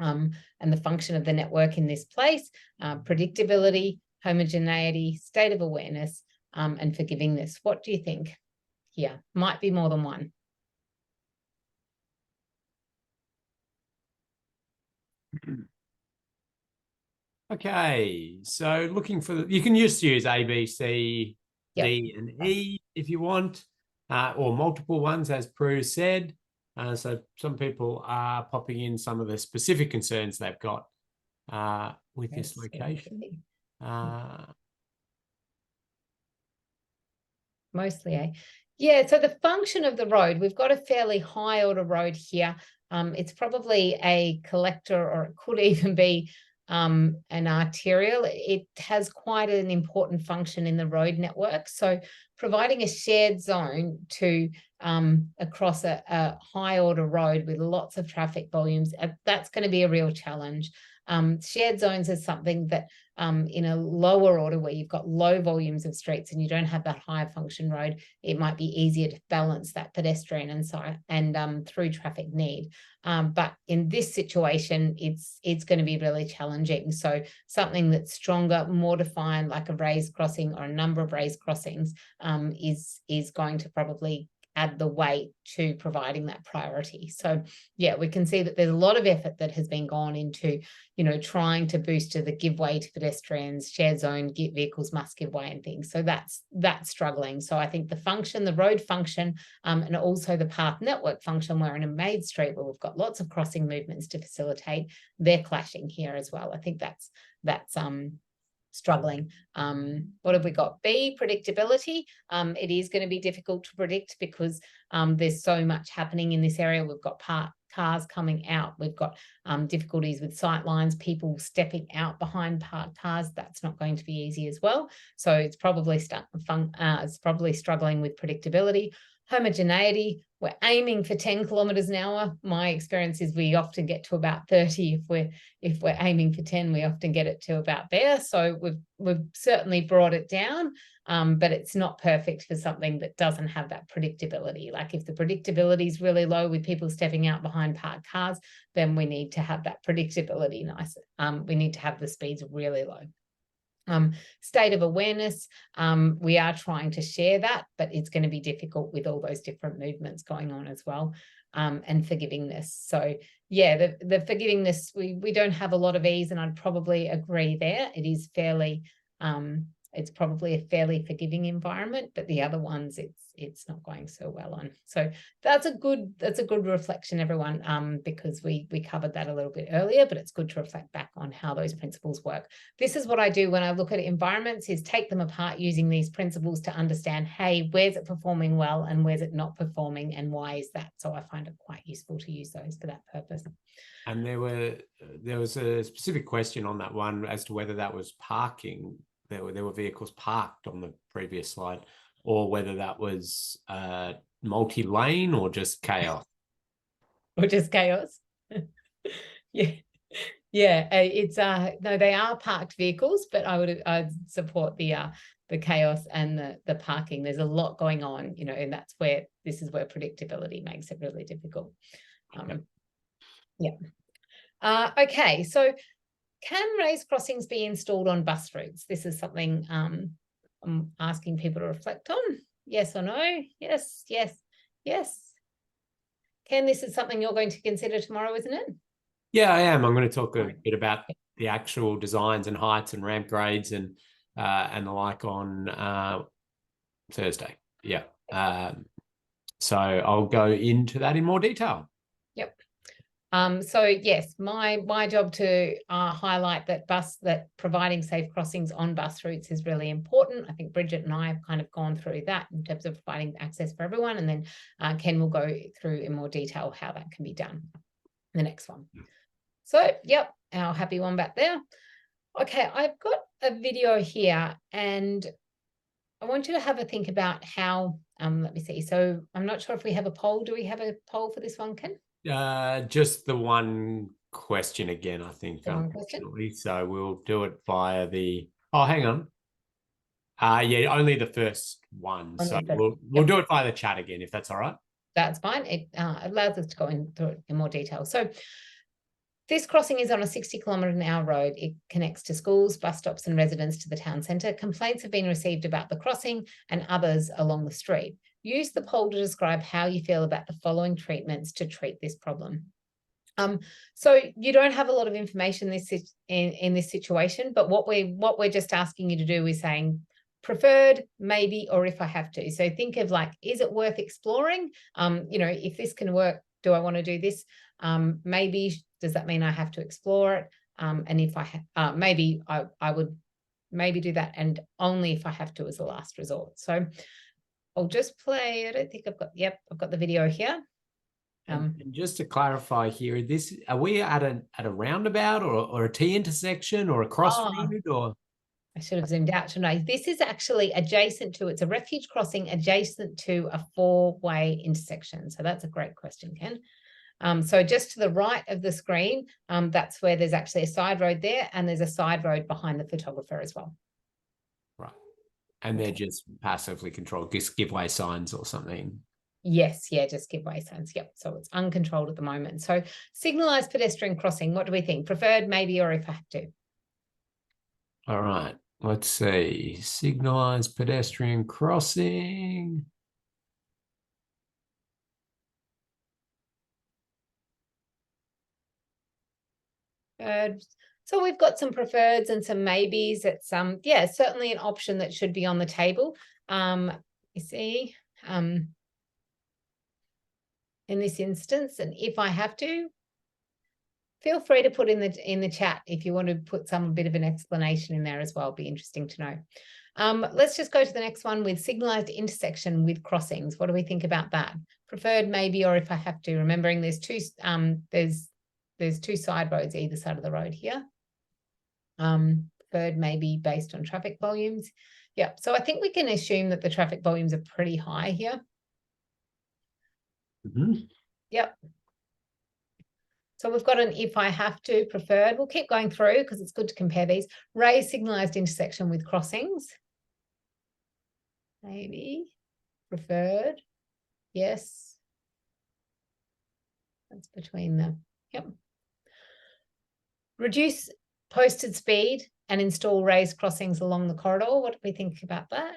and the function of the network in this place, predictability, homogeneity, state of awareness, and forgivingness. What do you think here? Might be more than one. Okay, so looking for, you can just use A, B, C, Yep. D, and E if you want, or multiple ones, as Prue said. So some people are popping in some of the specific concerns they've got with this location. Mostly, eh? Yeah, so the function of the road, we've got a fairly high order road here. It's probably a collector, or it could even be an arterial. It has quite an important function in the road network. So providing a shared zone to across a high order road with lots of traffic volumes, that's going to be a real challenge. Shared zones is something that in a lower order, where you've got low volumes of streets and you don't have that higher function road, it might be easier to balance that pedestrian and through traffic need. But in this situation, it's going to be really challenging. So something that's stronger, more defined, like a raised crossing or a number of raised crossings, is going to probably add the weight to providing that priority. So yeah, we can see that there's a lot of effort that has been gone into, trying to boost to the give way to pedestrians, shared zone, vehicles must give way and things. So that's struggling. So I think the function, the road function, and also the path network function, we're in a main street where we've got lots of crossing movements to facilitate, they're clashing here as well. I think that's struggling. What have we got? B, predictability. It is going to be difficult to predict because there's so much happening in this area. We've got cars coming out. We've got difficulties with sight lines, people stepping out behind parked cars. That's not going to be easy as well. So it's probably struggling with predictability. Homogeneity, we're aiming for 10 kilometers an hour. My experience is we often get to about 30. If we're aiming for 10, we often get it to about there. So we've certainly brought it down, but it's not perfect for something that doesn't have that predictability. Like if the predictability is really low with people stepping out behind parked cars, then we need to have that predictability nice. We need to have the speeds really low. State of awareness, we are trying to share that, but it's going to be difficult with all those different movements going on as well. And forgivingness. So yeah, the forgivingness, we don't have a lot of ease, and I'd probably agree there. It is fairly, it's probably a fairly forgiving environment, but the other ones, it's not going so well on. So that's a good reflection, everyone, because we covered that a little bit earlier, but it's good to reflect back on how those principles work. This is what I do when I look at environments, is take them apart using these principles to understand, hey, where's it performing well and where's it not performing, and why is that? So I find it quite useful to use those for that purpose. And there was a specific question on that one as to whether that was parking. There were vehicles parked on the previous slide, or whether that was multi-lane or just chaos. Or just chaos. Yeah. It's no, they are parked vehicles, but I'd support the chaos and the parking. There's a lot going on, and this is where predictability makes it really difficult. Okay, so can raised crossings be installed on bus routes? This is something I'm asking people to reflect on. Yes or no? Yes. Ken, this is something you're going to consider tomorrow, isn't it? Yeah, I am. I'm going to talk a bit about the actual designs and heights and ramp grades and the like on Thursday. Yeah. So I'll go into that in more detail. Yep. So yes, my job to highlight that providing safe crossings on bus routes is really important. I think Bridget and I have kind of gone through that in terms of providing access for everyone, and then Ken will go through in more detail how that can be done. The next one. So yep, our happy one back there. Okay, I've got a video here, and I want you to have a think about how. Let me see. So I'm not sure if we have a poll. Do we have a poll for this one, Ken? Just the one question again, I think, The one question? unfortunately. So we'll do it via the. Oh, hang on. Yeah, only the first one. Only So the first we'll do it via the chat again, if that's all right. That's fine. It allows us to go through it in more detail. So this crossing is on a 60-kilometre-an-hour road. It connects to schools, bus stops, and residents to the town centre. Complaints have been received about the crossing and others along the street. Use the poll to describe how you feel about the following treatments to treat this problem. So you don't have a lot of information in this situation, but what we're just asking you to do is saying preferred, maybe, or if I have to. So think of like, is it worth exploring? If this can work, do I want to do this? Maybe, does that mean I have to explore it? And if I maybe I would maybe do that, and only if I have to as a last resort. So I'll just play. I don't think I've got the video here. And just to clarify here, are we at a roundabout or a T intersection or a crossroad or? I should have zoomed out tonight. This is actually adjacent to, it's a refuge crossing adjacent to a 4-way intersection. So that's a great question, Ken. So just to the right of the screen, that's where there's actually a side road there, and there's a side road behind the photographer as well. Right. And they're just passively controlled, just giveaway signs or something. Yes, yeah, just giveaway signs. Yep. So it's uncontrolled at the moment. So signalized pedestrian crossing, what do we think? Preferred, maybe, or if I have to? All right. Let's see. Signalized pedestrian crossing. So we've got some preferreds and some maybes. It's certainly an option that should be on the table. You see, in this instance, and if I have to, feel free to put in the chat if you want to put some bit of an explanation in there as well. Be interesting to know. Let's just go to the next one with signalized intersection with crossings. What do we think about that? Preferred, maybe, or if I have to. Remembering there's two side roads either side of the road here. Preferred, maybe, based on traffic volumes. Yeah, so I think we can assume that the traffic volumes are pretty high here. Mm-hmm. Yep. So we've got an if I have to, preferred. We'll keep going through because it's good to compare these. Raised signalized intersection with crossings. Maybe. Preferred. Yes. That's between them. Yep. Reduce posted speed and install raised crossings along the corridor. What do we think about that?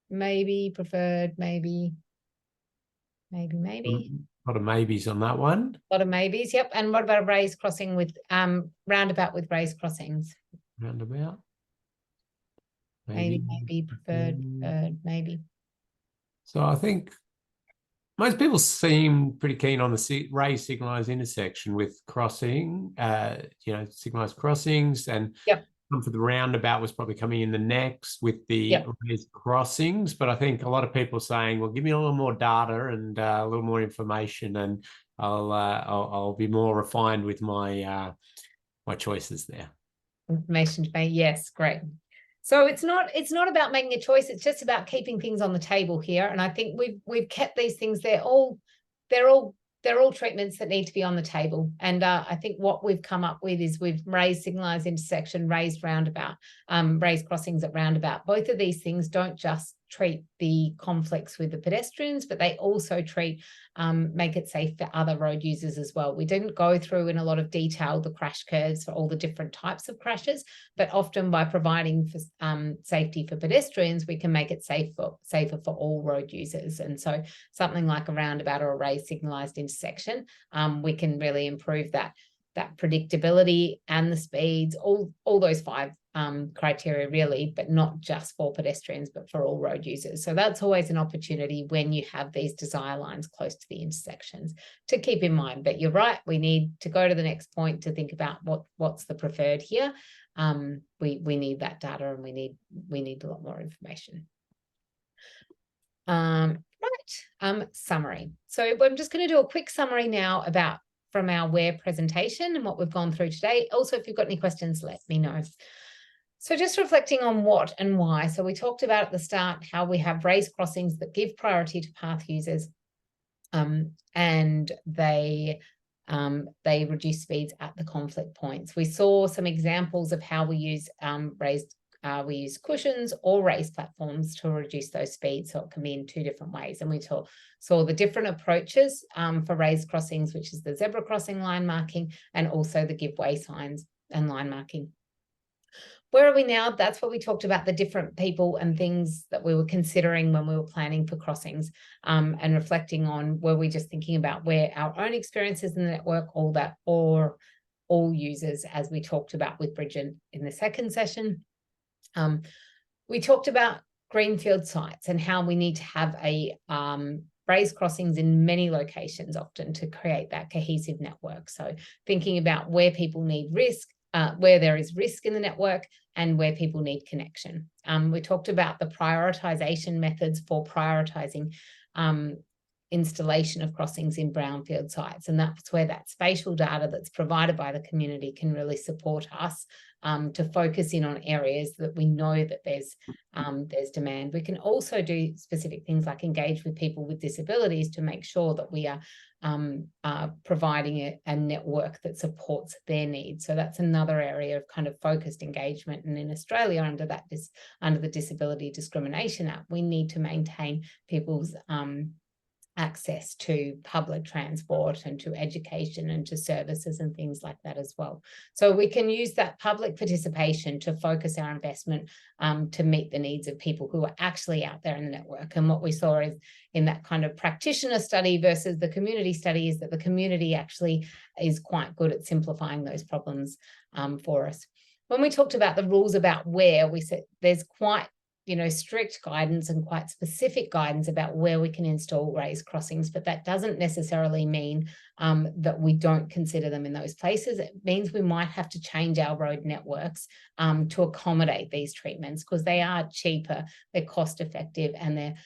Maybe, preferred, maybe. Maybe. A lot of maybes on that one. A lot of maybes, yep. And what about a raised crossing with roundabout with raised crossings? Roundabout. Maybe, preferred, maybe. So I think most people seem pretty keen on the raised signalized intersection with crossing, signalized crossings, and for the roundabout was probably coming in the next with the raised crossings. But I think a lot of people are saying, well, give me a little more data and a little more information, and I'll be more refined with my my choices there. Information to make, yes, great. So it's not about making a choice. It's just about keeping things on the table here. And I think we've kept these things. They're all treatments that need to be on the table. And I think what we've come up with is we've raised signalized intersection, raised roundabout, raised crossings at roundabout. Both of these things don't just treat the conflicts with the pedestrians, but they also make it safe for other road users as well. We didn't go through in a lot of detail the crash curves for all the different types of crashes, but often by providing for safety for pedestrians, we can make it safer for all road users. And so something like a roundabout or a raised signalized intersection, we can really improve that predictability and the speeds, all those five criteria really, but not just for pedestrians, but for all road users. So that's always an opportunity when you have these desire lines close to the intersections to keep in mind. But you're right, we need to go to the next point to think about what's the preferred here. We need that data, and we need a lot more information. Summary. So I'm just going to do a quick summary now from our WARE presentation and what we've gone through today. Also, if you've got any questions, let me know. So just reflecting on what and why. So we talked about at the start how we have raised crossings that give priority to path users, and they reduce speeds at the conflict points. We saw some examples of how we use we use cushions or raised platforms to reduce those speeds, so it can be in two different ways. And we saw the different approaches for raised crossings, which is the zebra crossing line marking, and also the give way signs and line marking. Where are we now? That's what we talked about, the different people and things that we were considering when we were planning for crossings, and reflecting on, were we just thinking about where our own experiences in the network, or all users, as we talked about with Bridget in the second session. We talked about greenfield sites and how we need to have raised crossings in many locations often to create that cohesive network. So thinking about where people need where there is risk in the network, and where people need connection. We talked about the prioritization methods for prioritizing installation of crossings in brownfield sites, and that's where that spatial data that's provided by the community can really support us to focus in on areas that we know that there's demand. We can also do specific things like engage with people with disabilities to make sure that we are providing a network that supports their needs. So that's another area of kind of focused engagement. And in Australia, under the Disability Discrimination Act, we need to maintain people's access to public transport and to education and to services and things like that as well. So we can use that public participation to focus our investment to meet the needs of people who are actually out there in the network. And what we saw is in that kind of practitioner study versus the community study is that the community actually is quite good at simplifying those problems for us. When we talked about the rules about where, we said there's quite strict guidance and quite specific guidance about where we can install raised crossings, but that doesn't necessarily mean that we don't consider them in those places. It means we might have to change our road networks to accommodate these treatments, because they are cheaper, they're cost effective, and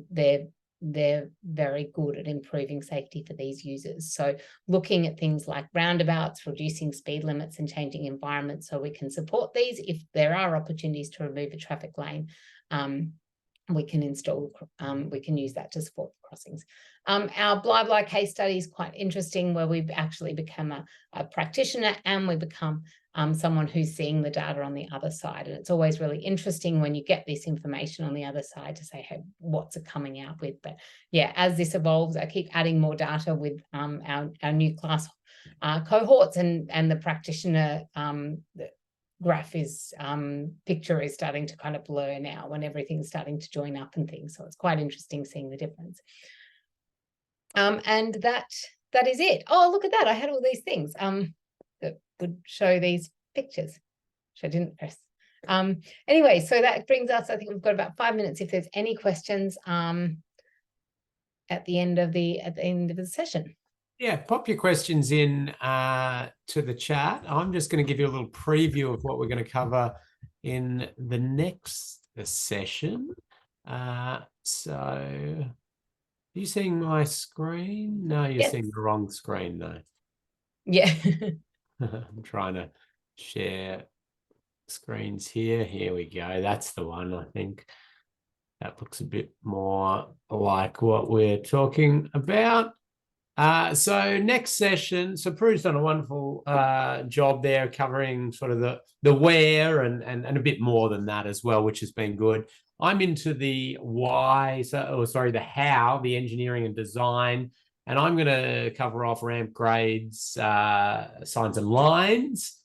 they're very good at improving safety for these users. So looking at things like roundabouts, reducing speed limits and changing environments so we can support these. If there are opportunities to remove a traffic lane, we can use that to support the crossings. Our Bly case study is quite interesting, where we've actually become a practitioner, and we become someone who's seeing the data on the other side. And it's always really interesting when you get this information on the other side to say, hey, what's it coming out with? But yeah, as this evolves, I keep adding more data with our new class cohorts, and the practitioner graph picture is starting to kind of blur now when everything's starting to join up and things. So it's quite interesting seeing the difference. And that is it. Oh, look at that. I had all these things that would show these pictures, which I didn't press. Anyway, so that brings us, I think we've got about 5 minutes if there's any questions at the end of the session. Yeah, pop your questions in to the chat. I'm just going to give you a little preview of what we're going to cover in the next session. So, are you seeing my screen? No, you're seeing the wrong screen though. Yeah. I'm trying to share screens here. Here we go. That's the one, I think. That looks a bit more like what we're talking about. So next session, so Prue's done a wonderful job there covering sort of the where and a bit more than that as well, which has been good. I'm into the why, the how, the engineering and design, and I'm going to cover off ramp grades, signs and lines,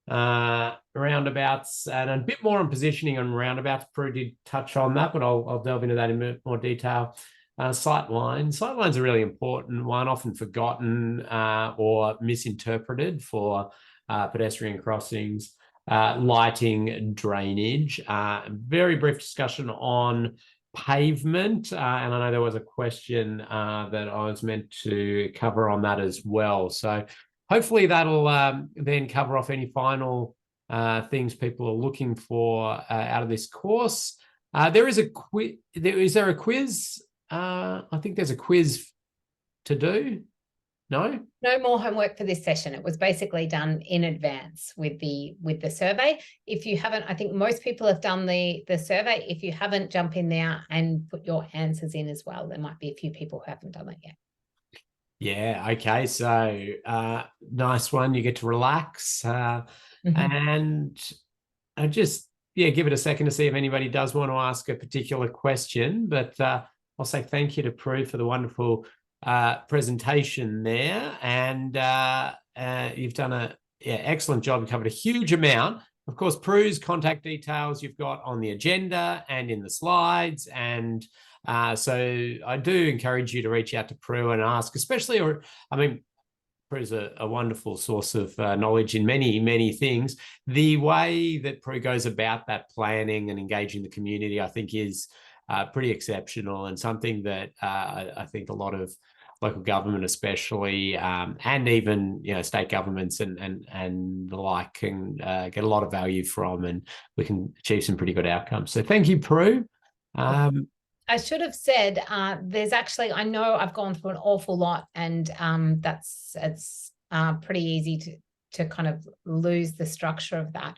roundabouts, and a bit more on positioning on roundabouts. Prue did touch on that, but I'll delve into that in a bit more detail. Sight lines are really important one, often forgotten or misinterpreted for pedestrian crossings. lighting, drainage. Very brief discussion on pavement, and I know there was a question that I was meant to cover on that as well. So hopefully that'll then cover off any final things people are looking for out of this course. There is a quiz. Is there a quiz? I think there's a quiz to do. No? No more homework for this session. It was basically done in advance with the survey. If you haven't, I think most people have done the survey. If you haven't, jump in there and put your answers in as well. There might be a few people who haven't done that yet. Yeah, okay. So nice one. You get to relax. And I just give it a second to see if anybody does want to ask a particular question. But I'll say thank you to Prue for the wonderful presentation there, and you've done a excellent job. You covered a huge amount. Of course, Prue's contact details you've got on the agenda and in the slides, and so I do encourage you to reach out to Prue and ask, especially, Prue's a wonderful source of knowledge in many things. The way that Prue goes about that planning and engaging the community, I think, is pretty exceptional, and something that I think a lot of local government especially, and even state governments and the like can get a lot of value from, and we can achieve some pretty good outcomes. So thank you, Prue. I should have said there's actually, I know I've gone through an awful lot, and it's pretty easy to kind of lose the structure of that.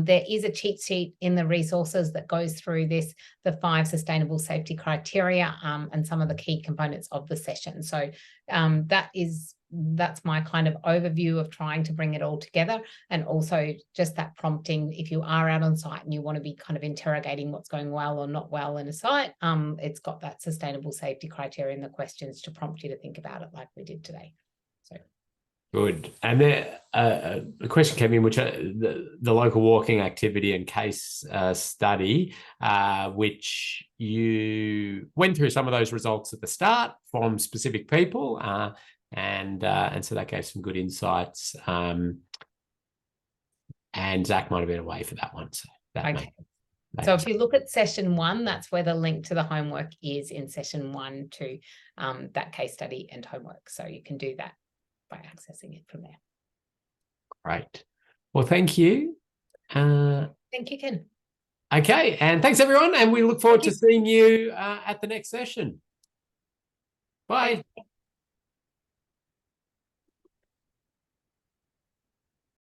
There is a cheat sheet in the resources that goes through this, the 5 sustainable safety criteria, and some of the key components of the session. So that's my kind of overview of trying to bring it all together, and also just that prompting. If you are out on site and you want to be kind of interrogating what's going well or not well in a site, it's got that sustainable safety criteria in the questions to prompt you to think about it, like we did today. So good. And there a question came in, which the local walking activity and case study, which you went through some of those results at the start from specific people, and so that gave some good insights. And Zach might have been away for that one. So okay. So if you look at session 1, that's where the link to the homework is, in session 1 to that case study and homework. So you can do that by accessing it from there. Great. Well, thank you. Thank you, Ken. Okay, and thanks everyone, and we look forward to seeing you at the next session. Bye.